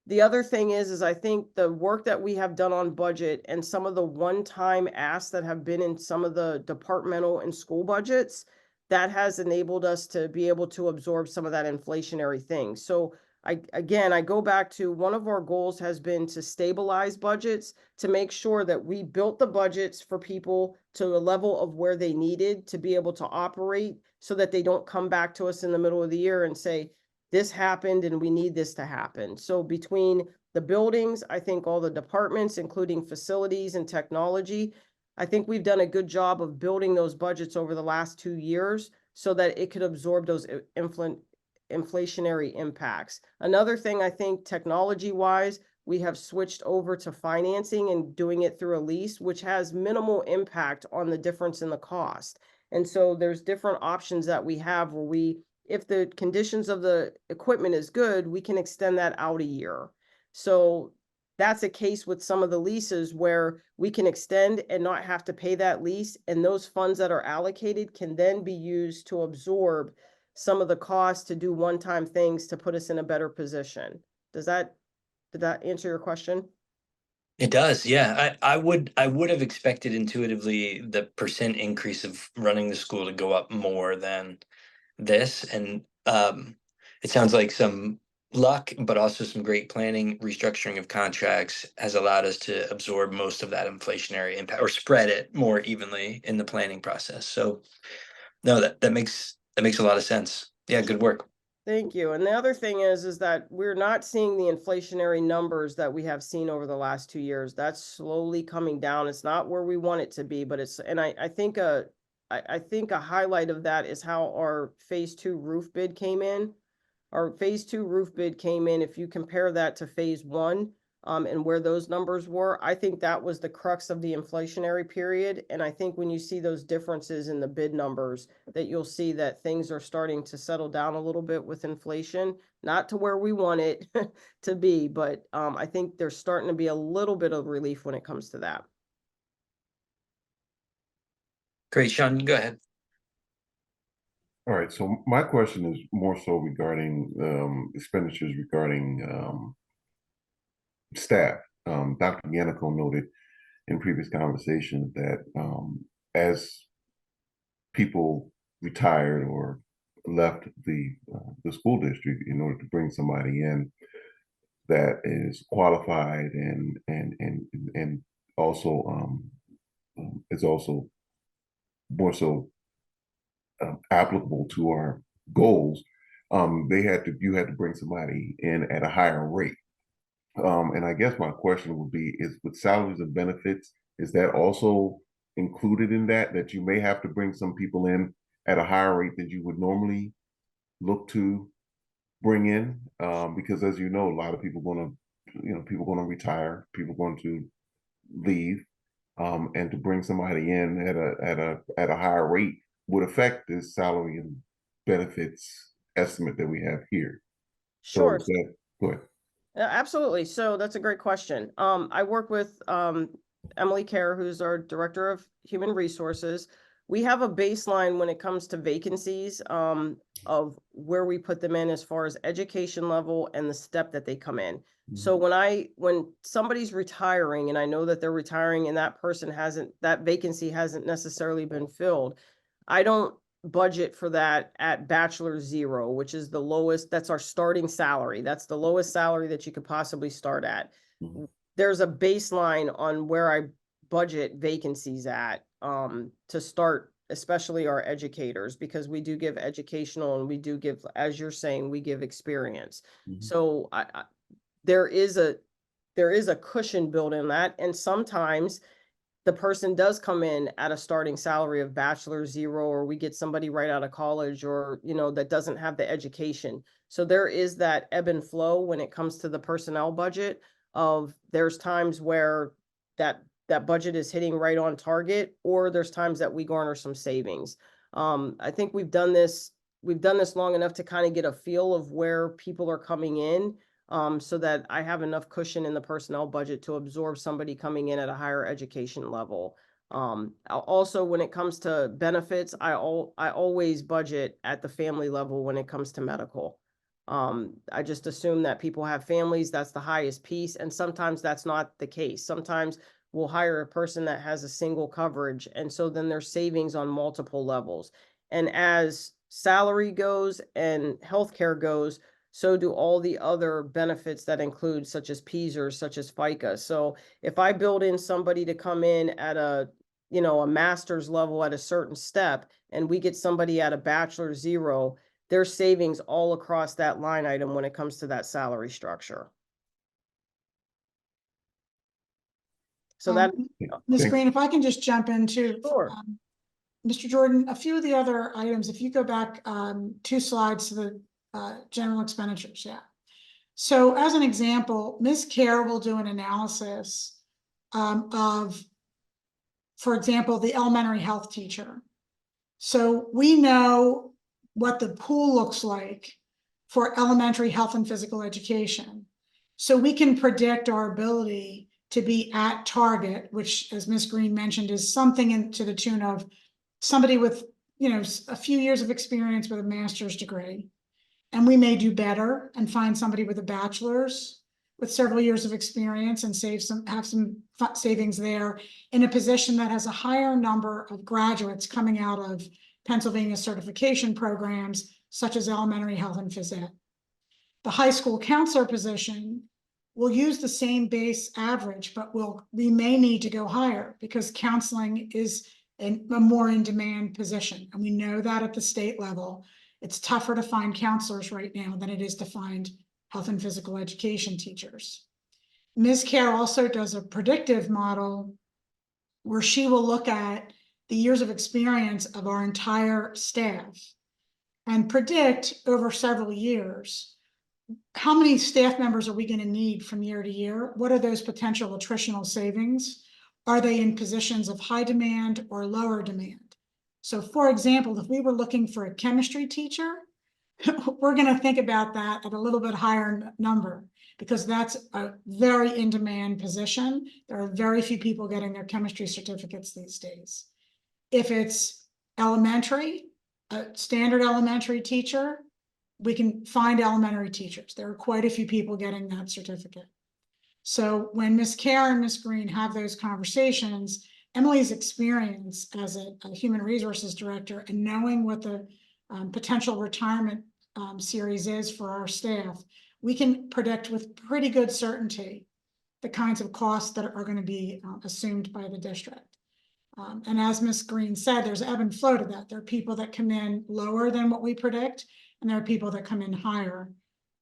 The other thing is I think the work that we have done on budget and some of the one-time asks that have been in some of the departmental and school budgets, that has enabled us to be able to absorb some of that inflationary thing. So I go back to one of our goals has been to stabilize budgets, to make sure that we built the budgets for people to a level of where they needed to be able to operate, so that they don't come back to us in the middle of the year and say, this happened and we need this to happen. So between the buildings, I think all the departments, including facilities and technology, I think we've done a good job of building those budgets over the last 2 years so that it could absorb those inflationary impacts. Another thing, I think technology wise, we have switched over to financing and doing it through a lease, which has minimal impact on the difference in the cost. And so there's different options that we have where if the conditions of the equipment is good, we can extend that out a year. So that's a case with some of the leases where we can extend and not have to pay that lease. And those funds that are allocated can then be used to absorb some of the costs to do one-time things to put us in a better position. Did that answer your question? It does, yeah. I would have expected intuitively the percent increase of running the school to go up more than this, and it sounds like some luck, but also some great planning, restructuring of contracts has allowed us to absorb most of that inflationary impact, or spread it more evenly in the planning process. So no, that makes a lot of sense. Yeah, good work. Thank you. And the other thing is that we're not seeing the inflationary numbers that we have seen over the last 2 years. That's slowly coming down. It's not where we want it to be, but I think a highlight of that is how our phase 2 roof bid came in. Our phase 2 roof bid came in. If you compare that to phase 1, and where those numbers were, I think that was the crux of the inflationary period. And I think when you see those differences in the bid numbers, that you'll see that things are starting to settle down a little bit with inflation, not to where we want it to be, but I think there's starting to be a little bit of relief when it comes to that. Great, Sean, you go ahead. All right, so my question is more so regarding expenditures regarding staff. Dr. Yannico noted in previous conversations that as people retired or left the school district, in order to bring somebody in that is qualified and also is also more so applicable to our goals, you had to bring somebody in at a higher rate. And I guess my question would be, is with salaries and benefits, is that also included in that you may have to bring some people in at a higher rate than you would normally look to bring in? Because as you know, a lot of people people going to retire, people going to leave, and to bring somebody in at a higher rate would affect this salary and benefits estimate that we have here. So Sure. is that, go ahead. Absolutely. So that's a great question. I work with Emily Kerr, who's our Director of Human Resources. We have a baseline when it comes to vacancies of where we put them in as far as education level and the step that they come in. So when somebody's retiring and I know that they're retiring and that vacancy hasn't necessarily been filled, I don't budget for that at bachelor 0, which is the lowest. That's our starting salary. That's the lowest salary that you could possibly start at. There's a baseline on where I budget vacancies at to start, especially our educators, because we do give educational and we do give, as you're saying, we give experience. So there is a cushion built in that, and sometimes the person does come in at a starting salary of bachelor 0, or we get somebody right out of college, or, that doesn't have the education. So there is that ebb and flow when it comes to the personnel budget of there's times where that budget is hitting right on target, or there's times that we garner some savings. I think we've done this long enough to kind of get a feel of where people are coming in. So that I have enough cushion in the personnel budget to absorb somebody coming in at a higher education level. Also, when it comes to benefits, I always budget at the family level when it comes to medical. I just assume that people have families, that's the highest piece, and sometimes that's not the case. Sometimes we'll hire a person that has a single coverage, and so then there's savings on multiple levels. And as salary goes and healthcare goes, so do all the other benefits that include, such as PSERS, such as FICA. So if I build in somebody to come in at a master's level at a certain step, and we get somebody at a bachelor 0, there's savings all across that line item when it comes to that salary structure. So that, Ms. Green, if I can just jump into, sure. Mr. Jordan, a few of the other items, if you go back 2 slides to the general expenditures, yeah. So as an example, Ms. Kerr will do an analysis of, for example, the elementary health teacher. So we know what the pool looks like for elementary health and physical education. So we can predict our ability to be at target, which, as Ms. Green mentioned, is something to the tune of somebody with, a few years of experience with a master's degree. And we may do better and find somebody with a bachelor's with several years of experience and have some savings there in a position that has a higher number of graduates coming out of Pennsylvania certification programs, such as elementary health and phys ed. The high school counselor position will use the same base average, but we may need to go higher because counseling is a more in-demand position. And we know that at the state level, it's tougher to find counselors right now than it is to find health and physical education teachers. Ms. Kerr also does a predictive model where she will look at the years of experience of our entire staff and predict over several years, how many staff members are we going to need from year to year? What are those potential attritional savings? Are they in positions of high demand or lower demand? So for example, if we were looking for a chemistry teacher, we're going to think about that at a little bit higher number because that's a very in-demand position. There are very few people getting their chemistry certificates these days. If it's elementary, a standard elementary teacher, we can find elementary teachers. There are quite a few people getting that certificate. So when Ms. Kerr and Ms. Green have those conversations, Emily's experience as a human resources director and knowing what the potential retirement series is for our staff, we can predict with pretty good certainty the kinds of costs that are going to be assumed by the district. And as Ms. Green said, there's ebb and flow to that. There are people that come in lower than what we predict, and there are people that come in higher.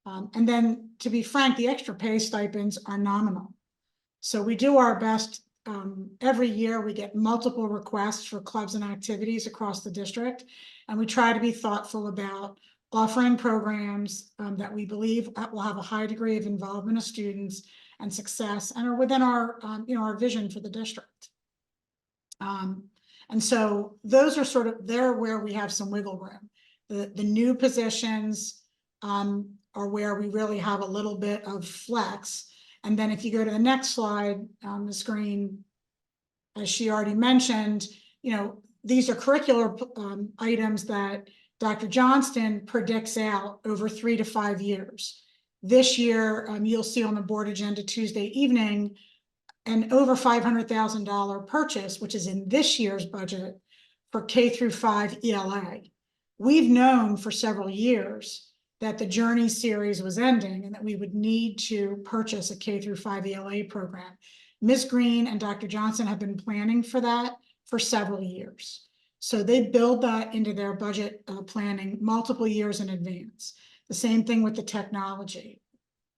And then, to be frank, the extra pay stipends are nominal. So we do our best. Every year we get multiple requests for clubs and activities across the district, and we try to be thoughtful about offering programs that we believe will have a high degree of involvement of students and success, and are within our our vision for the district. And so those are sort of there where we have some wiggle room. The new positions are where we really have a little bit of flex. And then if you go to the next slide on the screen, as she already mentioned, these are curricular items that Dr. Johnston predicts out over 3 to 5 years. This year, you'll see on the board agenda Tuesday evening, an over $500,000 purchase, which is in this year's budget for K through 5 ELA. We've known for several years that the Journey series was ending and that we would need to purchase a K through 5 ELA program. Ms. Green and Dr. Johnson have been planning for that for several years. So they build that into their budget planning multiple years in advance. The same thing with the technology.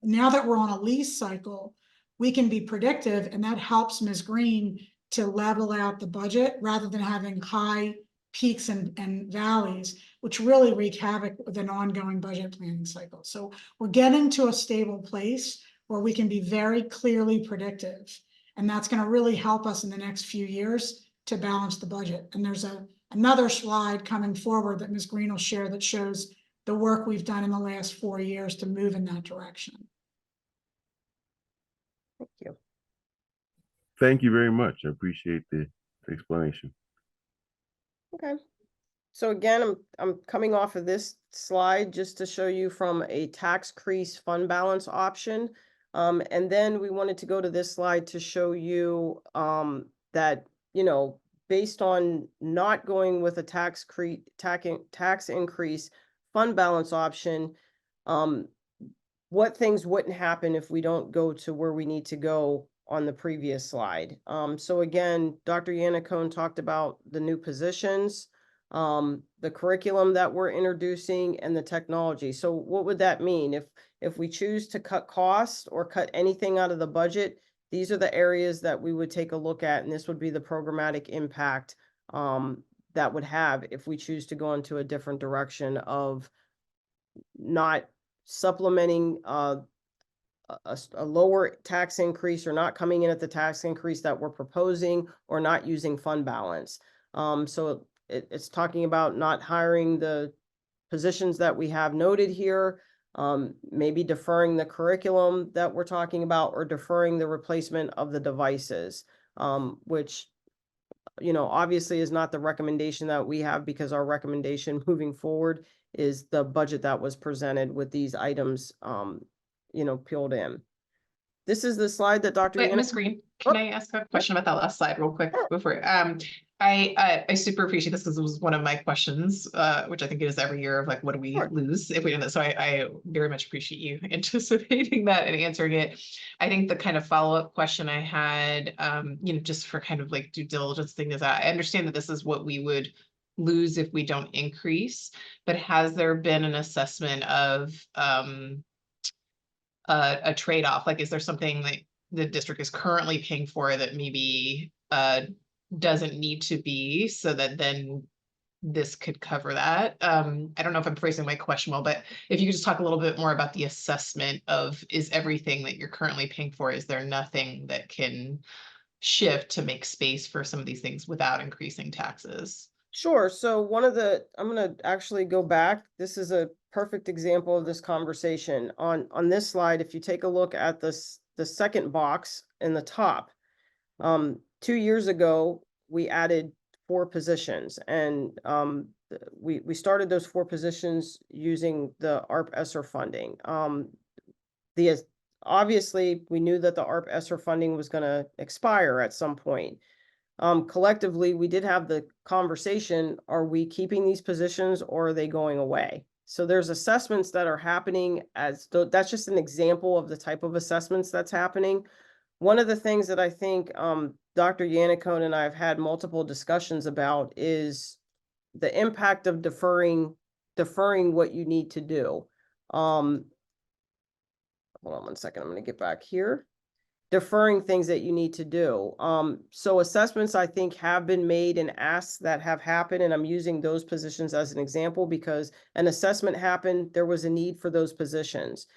Now that we're on a lease cycle, we can be predictive, and that helps Ms. Green to level out the budget rather than having high peaks and valleys, which really wreak havoc with an ongoing budget planning cycle. So we're getting to a stable place where we can be very clearly predictive, and that's going to really help us in the next few years to balance the budget. And there's another slide coming forward that Ms. Green will share that shows the work we've done in the last 4 years to move in that direction. Thank you. Thank you very much. I appreciate the explanation. Okay. So again, I'm coming off of this slide just to show you from a tax increase fund balance option. And then we wanted to go to this slide to show you that, based on not going with a tax increase fund balance option, what things wouldn't happen if we don't go to where we need to go on the previous slide. So again, Dr. Yannicone talked about the new positions, the curriculum that we're introducing, and the technology. So what would that mean? If we choose to cut costs or cut anything out of the budget, these are the areas that we would take a look at, and this would be the programmatic impact that would have if we choose to go into a different direction of not supplementing a lower tax increase, or not coming in at the tax increase that we're proposing, or not using fund balance. So it's talking about not hiring the positions that we have noted here, maybe deferring the curriculum that we're talking about, or deferring the replacement of the devices, which obviously is not the recommendation that we have, because our recommendation moving forward is the budget that was presented with these items peeled in. This is the slide that Dr. Wait, Yannick- Ms. Green, can I ask a question about that last slide real quick before? I super appreciate this, because it was one of my questions, which I think it is every year, of like, what do we lose if we do that? So I very much appreciate you anticipating that and answering it. I think the kind of follow-up question I had, just for kind of like due diligence thing, is that I understand that this is what we would lose if we don't increase, but has there been an assessment of a trade-off? Like, is there something that the district is currently paying for that maybe doesn't need to be, so that then this could cover that? I don't know if I'm phrasing my question well, but if you could just talk a little bit more about the assessment of, is everything that you're currently paying for, is there nothing that can shift to make space for some of these things without increasing taxes? Sure. So I'm going to actually go back. This is a perfect example of this conversation. On this slide, if you take a look at the second box in the top, 2 years ago, we added 4 positions, and we started those 4 positions using the ARP ESSER funding. Obviously, we knew that the ARP ESSER funding was going to expire at some point. Collectively, we did have the conversation, are we keeping these positions, or are they going away? So there's assessments that are happening, that's just an example of the type of assessments that's happening. One of the things that I think Dr. Yannicone and I have had multiple discussions about is the impact of deferring what you need to do. Hold on one second, I'm gonna get back here. Deferring things that you need to do. So assessments, I think, have been made and asks that have happened, and I'm using those positions as an example because an assessment happened, there was a need for those positions.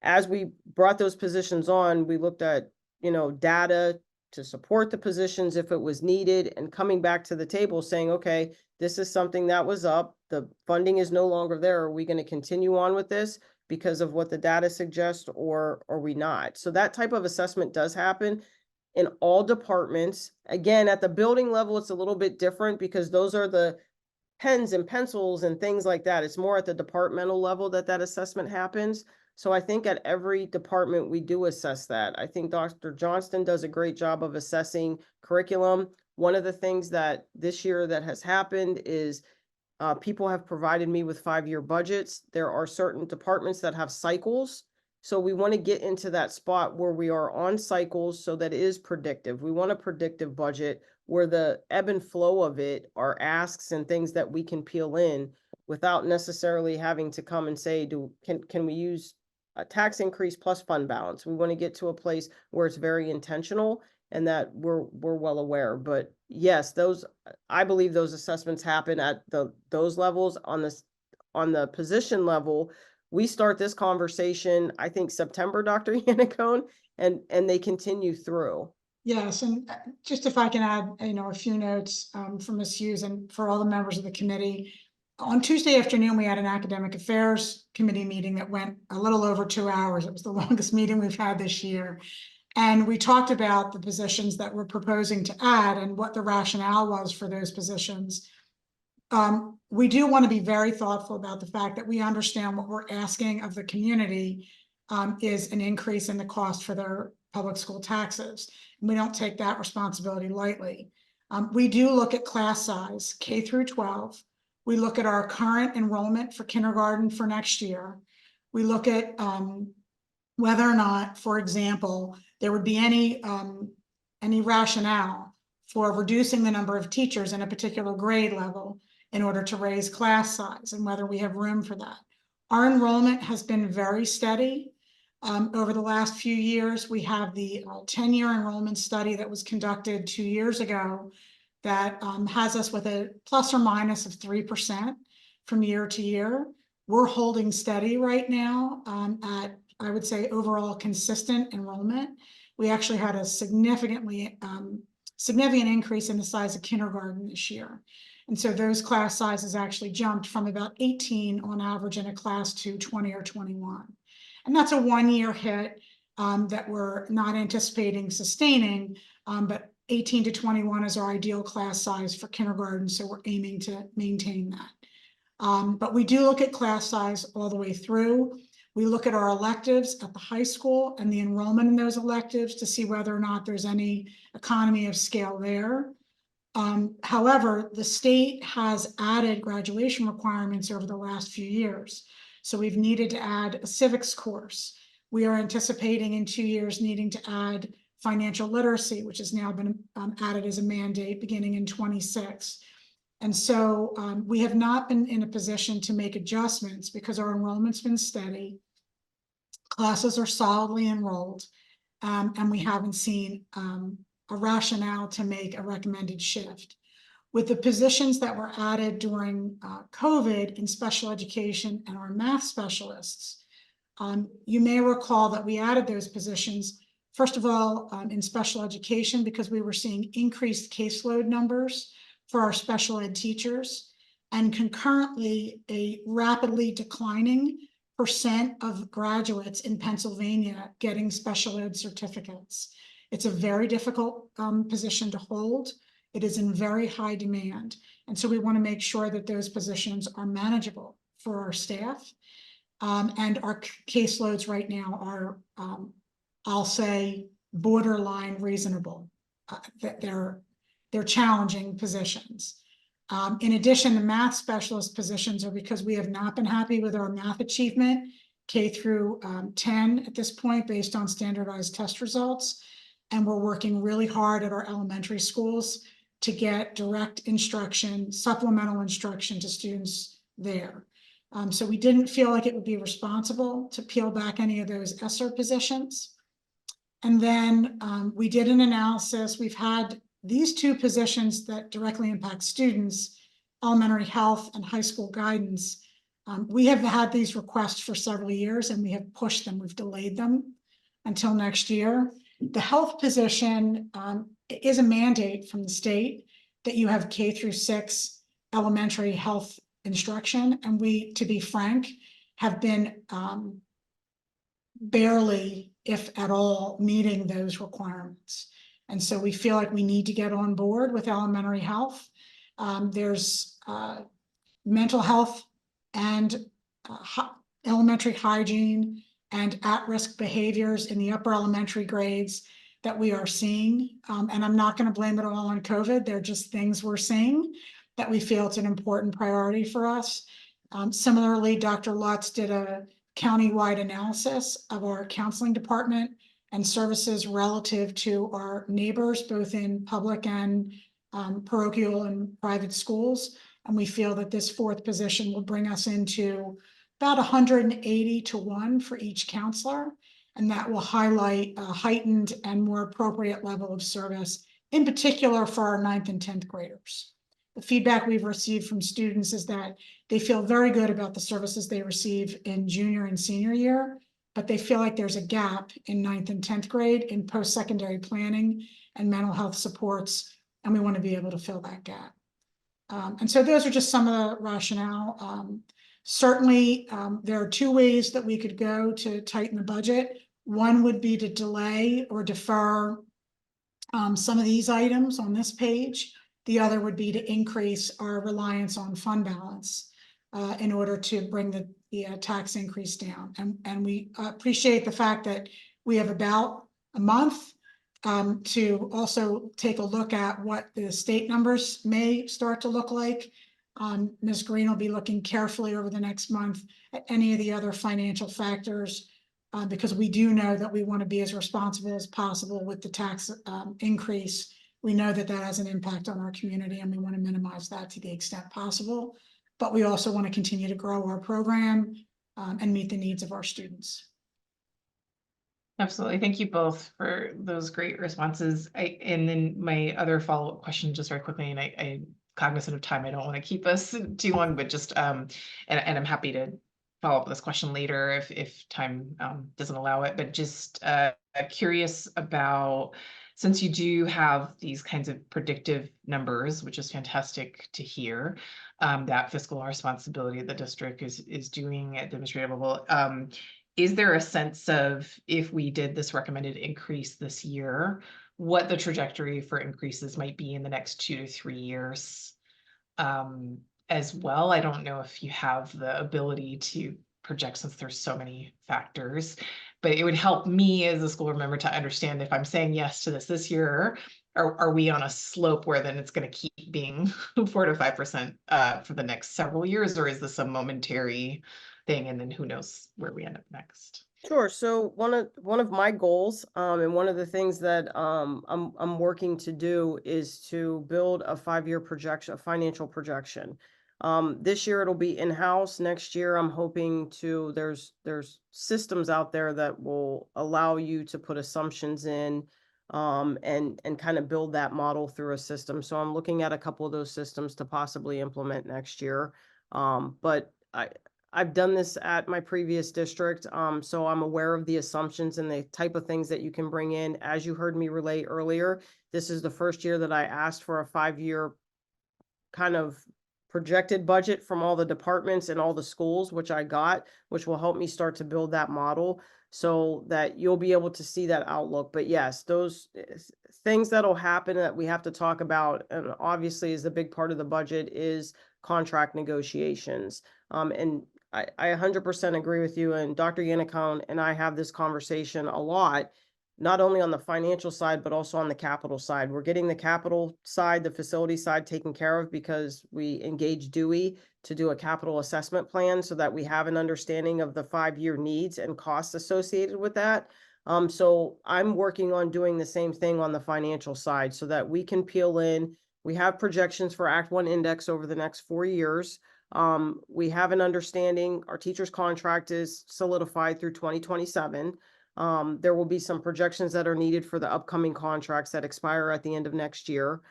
As we brought those positions on, we looked at, data to support the positions if it was needed, and coming back to the table saying, okay, this is something that was up, the funding is no longer there. Are we going to continue on with this because of what the data suggests, or are we not? So that type of assessment does happen in all departments. Again, at the building level, it's a little bit different because those are the pens and pencils and things like that. It's more at the departmental level that assessment happens. So I think at every department, we do assess that. I think Dr. Johnston does a great job of assessing curriculum. One of the things that this year that has happened is people have provided me with 5-year budgets. There are certain departments that have cycles. So we want to get into that spot where we are on cycles so that it is predictive. We want a predictive budget where the ebb and flow of it are asks and things that we can peel in without necessarily having to come and say, can we use a tax increase plus fund balance? We want to get to a place where it's very intentional and that we're well aware. But yes, I believe those assessments happen at those levels. On the position level, we start this conversation, I think September, Dr. Yannicone, and they continue through. Yes, and just if I can add, a few notes from Ms. Hughes and for all the members of the committee. On Tuesday afternoon, we had an academic affairs committee meeting that went a little over 2 hours. It was the longest meeting we've had this year. And we talked about the positions that we're proposing to add and what the rationale was for those positions. We do want to be very thoughtful about the fact that we understand what we're asking of the community is an increase in the cost for their public school taxes. And we don't take that responsibility lightly. We do look at class size, K through 12. We look at our current enrollment for kindergarten for next year. We look at whether or not, for example, there would be any rationale for reducing the number of teachers in a particular grade level in order to raise class size and whether we have room for that. Our enrollment has been very steady over the last few years. We have the 10-year enrollment study that was conducted 2 years ago that has us with a plus or minus of 3% from year to year. We're holding steady right now at, I would say, overall consistent enrollment. We actually had a significant increase in the size of kindergarten this year. And so those class sizes actually jumped from about 18 on average in a class to 20 or 21. And that's a 1-year hit that we're not anticipating sustaining, but 18 to 21 is our ideal class size for kindergarten, so we're aiming to maintain that. But we do look at class size all the way through. We look at our electives at the high school and the enrollment in those electives to see whether or not there's any economy of scale there. However, the state has added graduation requirements over the last few years. So we've needed to add a civics course. We are anticipating in 2 years needing to add financial literacy, which has now been added as a mandate beginning in 26. And so we have not been in a position to make adjustments because our enrollment's been steady. Classes are solidly enrolled, and we haven't seen a rationale to make a recommended shift. With the positions that were added during COVID in special education and our math specialists, you may recall that we added those positions, first of all, in special education because we were seeing increased caseload numbers for our special ed teachers, and concurrently a rapidly declining percent of graduates in Pennsylvania getting special ed certificates. It's a very difficult position to hold. It is in very high demand. And so we want to make sure that those positions are manageable for our staff. And our caseloads right now are, I'll say, borderline reasonable. They're challenging positions. In addition, the math specialist positions are because we have not been happy with our math achievement, K through 10 at this point, based on standardized test results. And we're working really hard at our elementary schools to get direct instruction, supplemental instruction to students there. So we didn't feel like it would be responsible to peel back any of those ESSER positions. And then we did an analysis. We've had these two positions that directly impact students, elementary health and high school guidance. We have had these requests for several years and we have pushed them, we've delayed them until next year. The health position is a mandate from the state that you have K through 6 elementary health instruction. And we, to be frank, have been barely, if at all, meeting those requirements. And so we feel like we need to get on board with elementary health. There's mental health and elementary hygiene and at-risk behaviors in the upper elementary grades that we are seeing. And I'm not going to blame it all on COVID. They're just things we're seeing that we feel it's an important priority for us. Similarly, Dr. Lutz did a county-wide analysis of our counseling department and services relative to our neighbors, both in public and parochial and private schools. And we feel that this 4th position will bring us into about 180 to 1 for each counselor. And that will highlight a heightened and more appropriate level of service, in particular for our 9th and 10th graders. The feedback we've received from students is that they feel very good about the services they receive in junior and senior year, but they feel like there's a gap in 9th and 10th grade in post-secondary planning and mental health supports, and we want to be able to fill that gap. And so those are just some of the rationale. Certainly, there are 2 ways that we could go to tighten the budget. One would be to delay or defer some of these items on this page. The other would be to increase our reliance on fund balance in order to bring the tax increase down. And we appreciate the fact that we have about a month to also take a look at what the state numbers may start to look like. Ms. Green will be looking carefully over the next month at any of the other financial factors because we do know that we want to be as responsible as possible with the tax increase. We know that that has an impact on our community and we want to minimize that to the extent possible. But we also want to continue to grow our program and meet the needs of our students. Absolutely. Thank you both for those great responses. And then my other follow-up question, just very quickly, and I cognizant of time, I don't want to keep us too long, but just and I'm happy to follow up with this question later if time doesn't allow it. But just curious about, since you do have these kinds of predictive numbers, which is fantastic to hear, that fiscal responsibility the district is doing at the administrative level. Is there a sense of, if we did this recommended increase this year, what the trajectory for increases might be in the next 2 to 3 years as well? I don't know if you have the ability to project since there's so many factors, but it would help me as a school board member to understand if I'm saying yes to this year, are we on a slope where then it's going to keep being 4 to 5% for the next several years, or is this a momentary thing and then who knows where we end up next? Sure. So one of my goals, and one of the things that I'm working to do is to build a 5-year projection, a financial projection. This year it'll be in-house. Next year I'm hoping to, there's systems out there that will allow you to put assumptions in and kind of build that model through a system. So I'm looking at a couple of those systems to possibly implement next year. But I've done this at my previous district, so I'm aware of the assumptions and the type of things that you can bring in. As you heard me relay earlier, this is the first year that I asked for a 5-year kind of projected budget from all the departments and all the schools, which I got, which will help me start to build that model so that you'll be able to see that outlook. But yes, those things that'll happen that we have to talk about, and obviously is a big part of the budget, is contract negotiations. And I 100% agree with you, and Dr. Yannicone and I have this conversation a lot, not only on the financial side, but also on the capital side. We're getting the capital side, the facility side taken care of because we engaged Dewey to do a capital assessment plan so that we have an understanding of the 5-year needs and costs associated with that. So I'm working on doing the same thing on the financial side so that we can peel in. We have projections for Act 1 index over the next 4 years. We have an understanding, our teacher's contract is solidified through 2027. There will be some projections that are needed for the upcoming contracts that expire at the end of next year.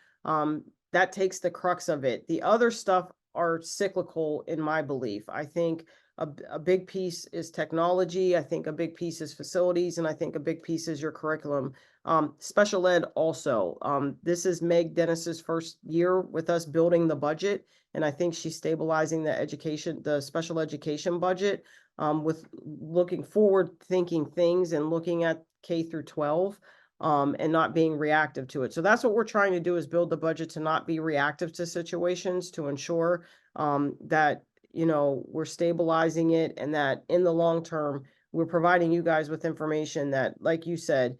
That takes the crux of it. The other stuff are cyclical in my belief. I think a big piece is technology. I think a big piece is facilities, and I think a big piece is your curriculum. Special ed also. This is Meg Dennis's first year with us building the budget, and I think she's stabilizing the special education budget, with looking forward thinking things and looking at K through 12. And not being reactive to it. So that's what we're trying to do, is build the budget to not be reactive to situations, to ensure that, you know, we're stabilizing it, and that in the long term, we're providing you guys with information that, like you said,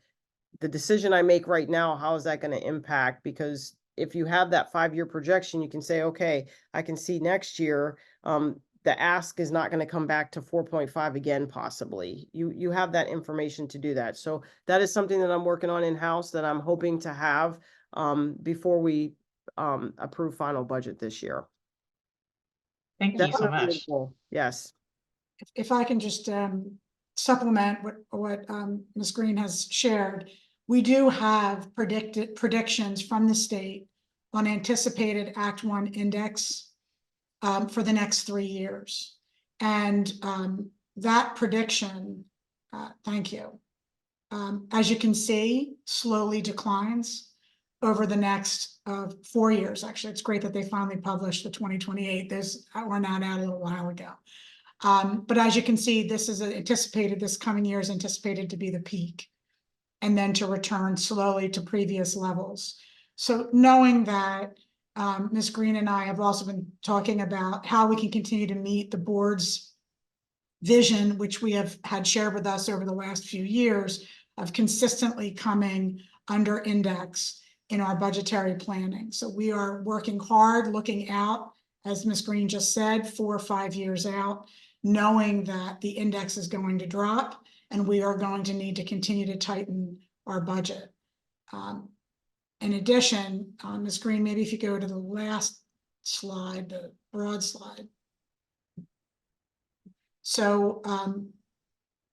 the decision I make right now, how is that going to impact? Because if you have that 5-year projection, you can say, okay, I can see next year, the ask is not going to come back to 4.5 again, possibly. You have that information to do that. So that is something that I'm working on in-house that I'm hoping to have before we approve final budget this year. Thank you so Definitely a much. goal. Yes. If I can just supplement what Ms. Green has shared, we do have predictions from the state on anticipated Act 1 index for the next 3 years. And that prediction, thank you, as you can see, slowly declines over the next 4 years. Actually, it's great that they finally published the 2028. This were not out a little while ago. But as you can see, this is anticipated, this coming year is anticipated to be the peak, and then to return slowly to previous levels. So knowing that, Ms. Green and I have also been talking about how we can continue to meet the board's vision, which we have had shared with us over the last few years, of consistently coming under index in our budgetary planning. So we are working hard, looking out, as Ms. Green just said, 4 or 5 years out, knowing that the index is going to drop, and we are going to need to continue to tighten our budget. In addition, Ms. Green, maybe if you go to the last slide, the broad slide. So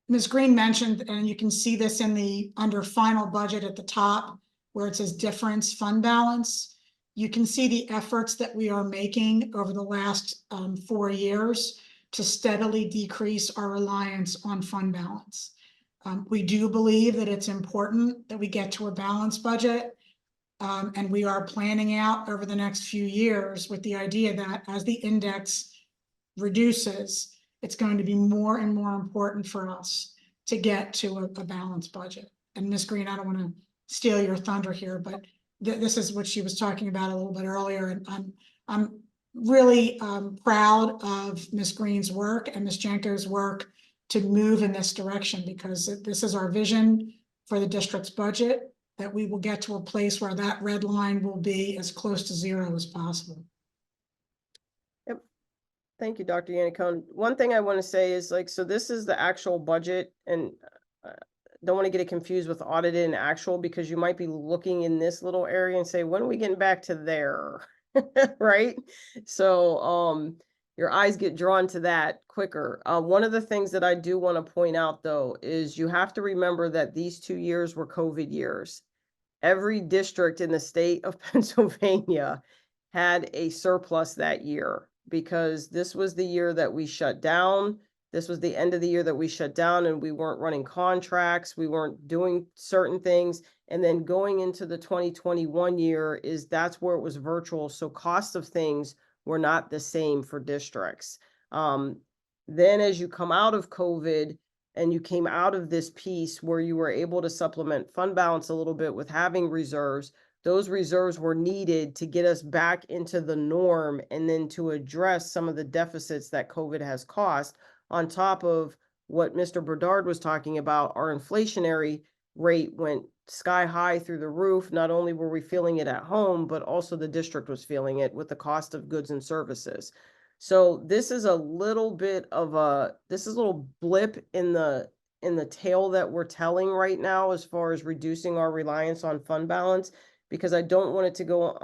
Ms. Green mentioned, and you can see this in the under final budget at the top, where it says difference fund balance. You can see the efforts that we are making over the last 4 years to steadily decrease our reliance on fund balance. We do believe that it's important that we get to a balanced budget. And we are planning out over the next few years with the idea that as the index reduces, it's going to be more and more important for us to get to a balanced budget. And Ms. Green, I don't want to steal your thunder here, but this is what she was talking about a little bit earlier. And I'm really proud of Ms. Green's work and Ms. Janko's work to move in this direction, because this is our vision for the district's budget, that we will get to a place where that red line will be as close to 0 as possible. Yep. Thank you, Dr. Yannicone. One thing I want to say is, like, so this is the actual budget, and don't want to get it confused with audited and actual, because you might be looking in this little area and say, when are we getting back to there? Right? So your eyes get drawn to that quicker. One of the things that I do want to point out, though, is you have to remember that these 2 years were COVID years. Every district in the state of Pennsylvania had a surplus that year, because this was the year that we shut down. This was the end of the year that we shut down, and we weren't running contracts. We weren't doing certain things. And then going into the 2021 year, that's where it was virtual. So cost of things were not the same for districts. Then as you come out of COVID and you came out of this piece where you were able to supplement fund balance a little bit with having reserves, those reserves were needed to get us back into the norm, and then to address some of the deficits that COVID has caused, on top of what Mr. Berdard was talking about. Our inflationary rate went sky high through the roof. Not only were we feeling it at home, but also the district was feeling it with the cost of goods and services. So this is a little bit of a little blip in the in the tale that we're telling right now as far as reducing our reliance on fund balance, because I don't want it to go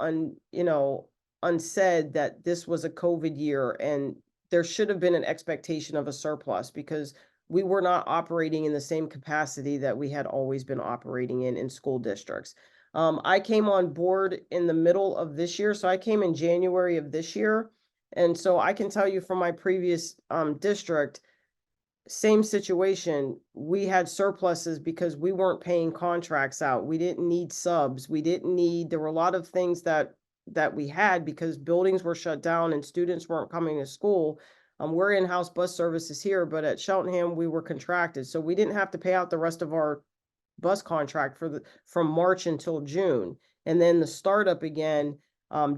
unsaid that this was a COVID year and there should have been an expectation of a surplus, because we were not operating in the same capacity that we had always been operating in school districts. I came on board in the middle of this year, so I came in January of this year. And so I can tell you from my previous district, same situation, we had surpluses because we weren't paying contracts out. We didn't need subs. There were a lot of things that we had because buildings were shut down and students weren't coming to school. We're in-house bus services here, but at Cheltenham, we were contracted. So we didn't have to pay out the rest of our bus contract from March until June. And then the startup again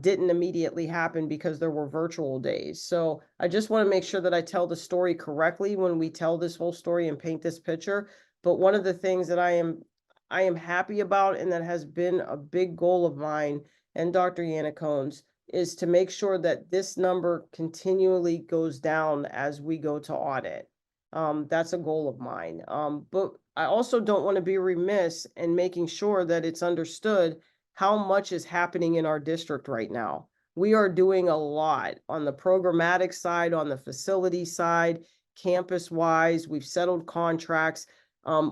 didn't immediately happen because there were virtual days. So I just want to make sure that I tell the story correctly when we tell this whole story and paint this picture. But one of the things that I am happy about, and that has been a big goal of mine and Dr. Yannicone's, is to make sure that this number continually goes down as we go to audit. That's a goal of mine. But I also don't want to be remiss in making sure that it's understood how much is happening in our district right now. We are doing a lot on the programmatic side, on the facility side, campus-wise. We've settled contracts.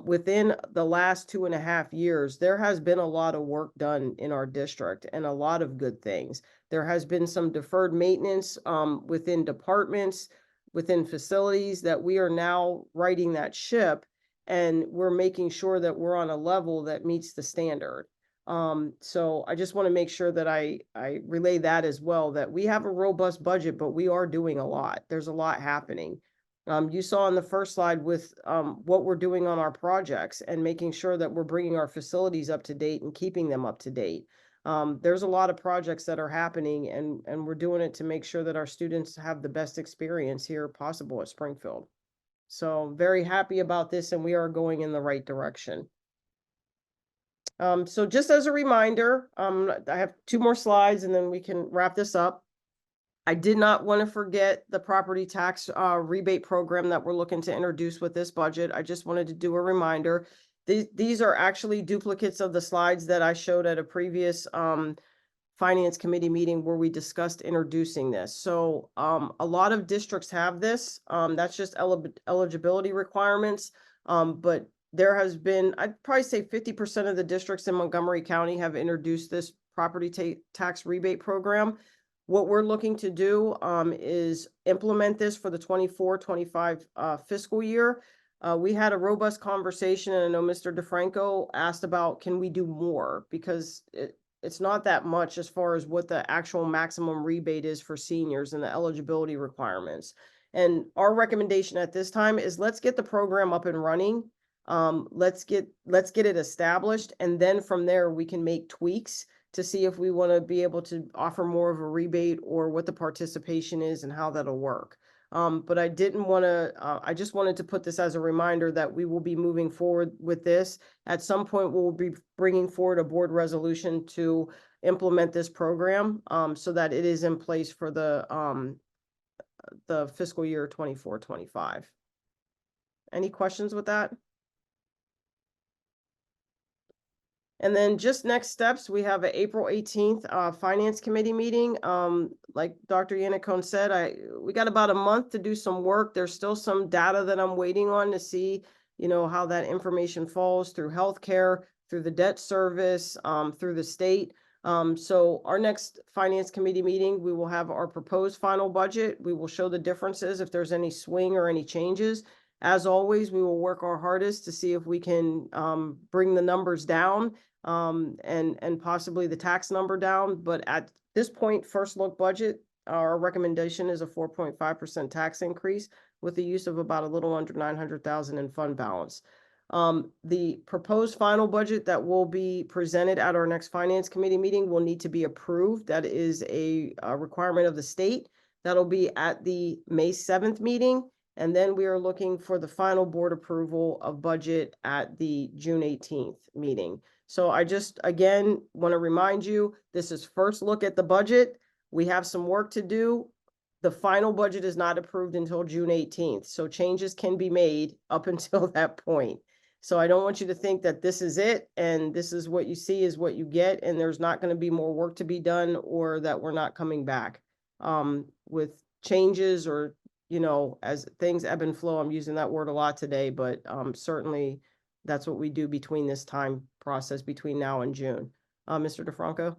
Within the last 2.5 years, there has been a lot of work done in our district and a lot of good things. There has been some deferred maintenance within departments, within facilities, that we are now righting that ship, and we're making sure that we're on a level that meets the standard. So I just want to make sure that I relay that as well, that we have a robust budget, but we are doing a lot. There's a lot happening. You saw on the first slide with what we're doing on our projects and making sure that we're bringing our facilities up to date and keeping them up to date. There's a lot of projects that are happening, and we're doing it to make sure that our students have the best experience here possible at Springfield. So very happy about this, and we are going in the right direction. So just as a reminder, I have 2 more slides and then we can wrap this up. I did not want to forget the property tax rebate program that we're looking to introduce with this budget. I just wanted to do a reminder. These are actually duplicates of the slides that I showed at a previous finance committee meeting where we discussed introducing this. So a lot of districts have this. That's just eligibility requirements. But there has been, I'd probably say 50% of the districts in Montgomery County have introduced this property tax rebate program. What we're looking to do is implement this for the 24-25 fiscal year. We had a robust conversation, and I know Mr. DeFranco asked about, can we do more? Because it's not that much as far as what the actual maximum rebate is for seniors and the eligibility requirements. And our recommendation at this time is, let's get the program up and running. Let's get it established, and then from there we can make tweaks to see if we want to be able to offer more of a rebate or what the participation is and how that'll work. But I didn't want to, I just wanted to put this as a reminder that we will be moving forward with this. At some point, we'll be bringing forward a board resolution to implement this program so that it is in place for the fiscal year 24-25. Any questions with that? And then just next steps, we have an April 18th Finance Committee meeting. Like Dr. Yannicone said, we got about a month to do some work. There's still some data that I'm waiting on to see, how that information falls through healthcare, through the debt service, through the state. So our next Finance Committee meeting, we will have our proposed final budget. We will show the differences if there's any swing or any changes. As always, we will work our hardest to see if we can bring the numbers down and possibly the tax number down. But at this point, first look budget, our recommendation is a 4.5% tax increase with the use of about a little under 900,000 in fund balance. The proposed final budget that will be presented at our next Finance Committee meeting will need to be approved. That is a requirement of the state. That'll be at the May 7th meeting. And then we are looking for the final board approval of budget at the June 18th meeting. So I just, again, want to remind you, this is first look at the budget. We have some work to do. the final budget is not approved until June 18th, so changes can be made up until that point. So I don't want you to think that this is it and this is what you see is what you get, and there's not going to be more work to be done, or that we're not coming back with changes, or, you know, as things ebb and flow. I'm using that word a lot today, but certainly that's what we do between this time process between now and June. Mr. DeFranco?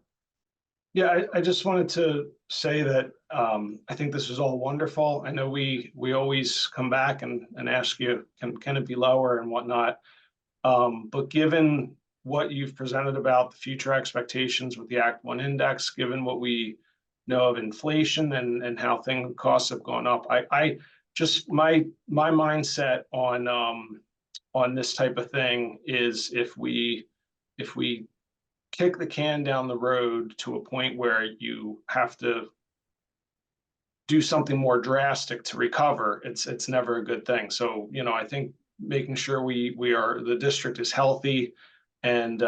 Yeah, I just wanted to say that I think this is all wonderful. I know we always come back and ask you, can it be lower and whatnot? But given what you've presented about the future expectations with the Act 1 index, given what we know of inflation and how costs have gone up, I just my mindset on this type of thing is if we kick the can down the road to a point where you have to do something more drastic to recover, it's never a good thing. So, you know, I think making sure the district is healthy and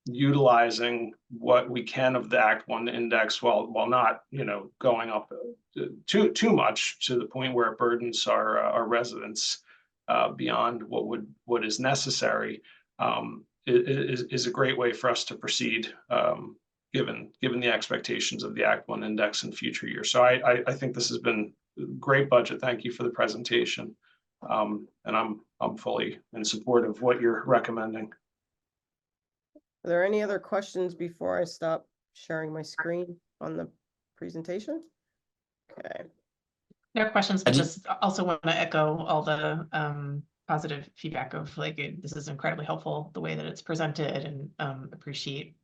utilizing what we can of the Act 1 index while not, you know, going up too much to the point where it burdens our residents beyond what is necessary. Is a great way for us to proceed, given the expectations of the Act 1 index in future years. So I think this has been a great budget. Thank you for the presentation. And I'm fully in support of what you're recommending. Are there any other questions before I stop sharing my screen on the presentation? Okay. No questions, but I just also want to echo all the positive feedback of this is incredibly helpful, the way that it's presented, and appreciate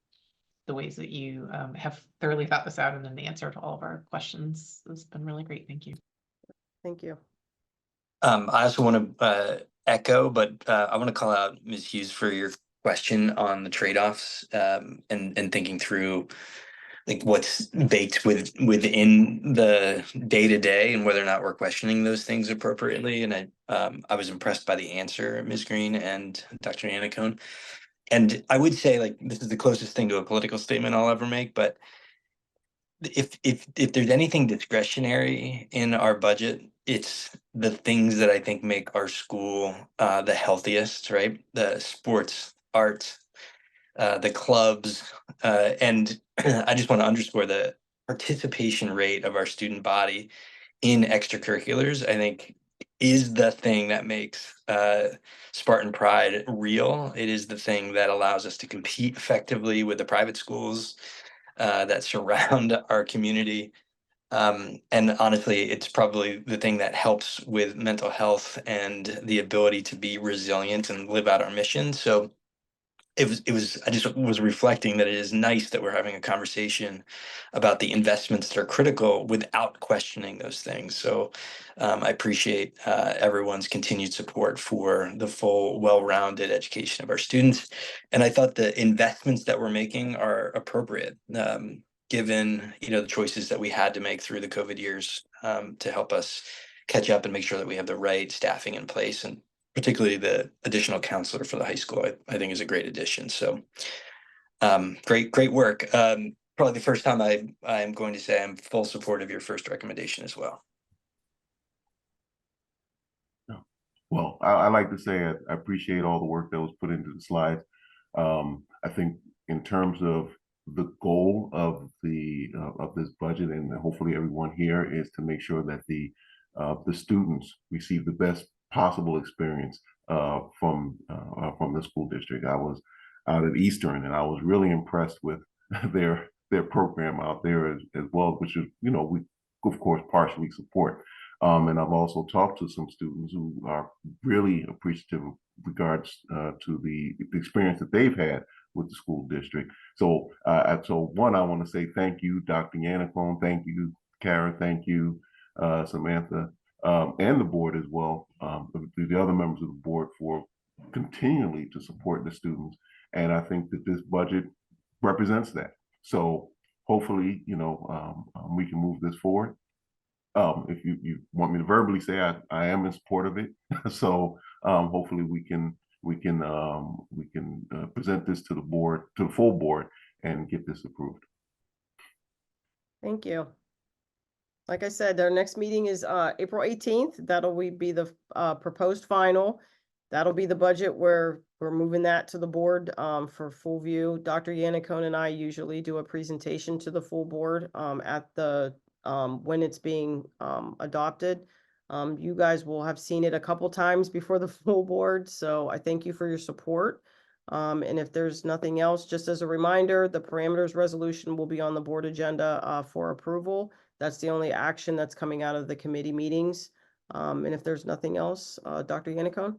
the ways that you have thoroughly thought this out, and then the answer to all of our questions has been really great. Thank you. Thank you. I also want to echo, but I want to call out Ms. Hughes for your question on the trade-offs and thinking through like what's baked within the day-to-day and whether or not we're questioning those things appropriately. And I was impressed by the answer, Ms. Green and Dr. Anacone. And I would say, like, this is the closest thing to a political statement I'll ever make, but if there's anything discretionary in our budget, it's the things that I think make our school the healthiest, right? The sports, arts, the clubs, and I just want to underscore the participation rate of our student body in extracurriculars, I think, is the thing that makes Spartan Pride real. It is the thing that allows us to compete effectively with the private schools that surround our community. And honestly, it's probably the thing that helps with mental health and the ability to be resilient and live out our mission. So I just was reflecting that it is nice that we're having a conversation about the investments that are critical without questioning those things. So I appreciate everyone's continued support for the full, well-rounded education of our students. And I thought the investments that we're making are appropriate, given, you know, the choices that we had to make through the COVID years to help us catch up and make sure that we have the right staffing in place. And particularly the additional counselor for the high school, I think is a great addition. So great work. Probably the first time I am going to say I'm full support of your first recommendation as well. Well, I like to say I appreciate all the work that was put into the slides. I think in terms of the goal of this budget, and hopefully everyone here, is to make sure that the students receive the best possible experience from the school district. I was out at Eastern, and I was really impressed with their program out there as well, which is, you know, we of course partially support. And I've also talked to some students who are really appreciative in regards to the experience that they've had with the school district. So, so one, I want to say thank you, Dr. Yannicone, thank you, Kara, thank you, Samantha, and the board as well, the other members of the board, for continually to support the students. And I think that this budget represents that. So hopefully, you know, we can move this forward. If you want me to verbally say I am in support of it, so hopefully we can present this to the board, to the full board, and get this approved. Thank you. like I said, our next meeting is April 18th. That'll be the proposed final. That'll be the budget where we're moving that to the board for full view. Dr. Yannicone and I usually do a presentation to the full board at the when it's being adopted. You guys will have seen it a couple times before the full board, so I thank you for your support. And if there's nothing else, just as a reminder, the parameters resolution will be on the board agenda for approval. That's the only action that's coming out of the committee meetings. And if there's nothing else, Dr. Yannicone?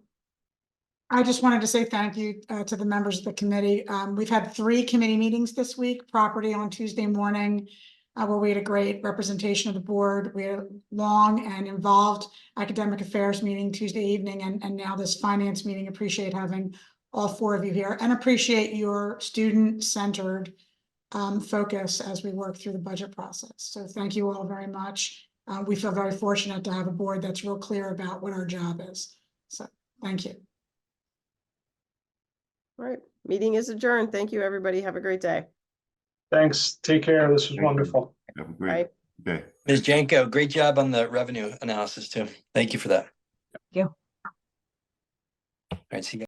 I just wanted to say thank you to the members of the committee. We've had 3 committee meetings this week, property on Tuesday morning, where we had a great representation of the board. We had a long and involved academic affairs meeting Tuesday evening, and now this finance meeting. Appreciate having all 4 of you here, and appreciate your student-centered focus as we work through the budget process. So thank you all very much. We feel very fortunate to have a board that's real clear about what our job is. So thank you. All right, meeting is adjourned. Thank you, everybody. Have a great day. Thanks. Take care. This was Thank you. wonderful. Have a great day. Ms. Janko, great job on the revenue analysis too. Thank you for that. Thank you. All right, see you guys.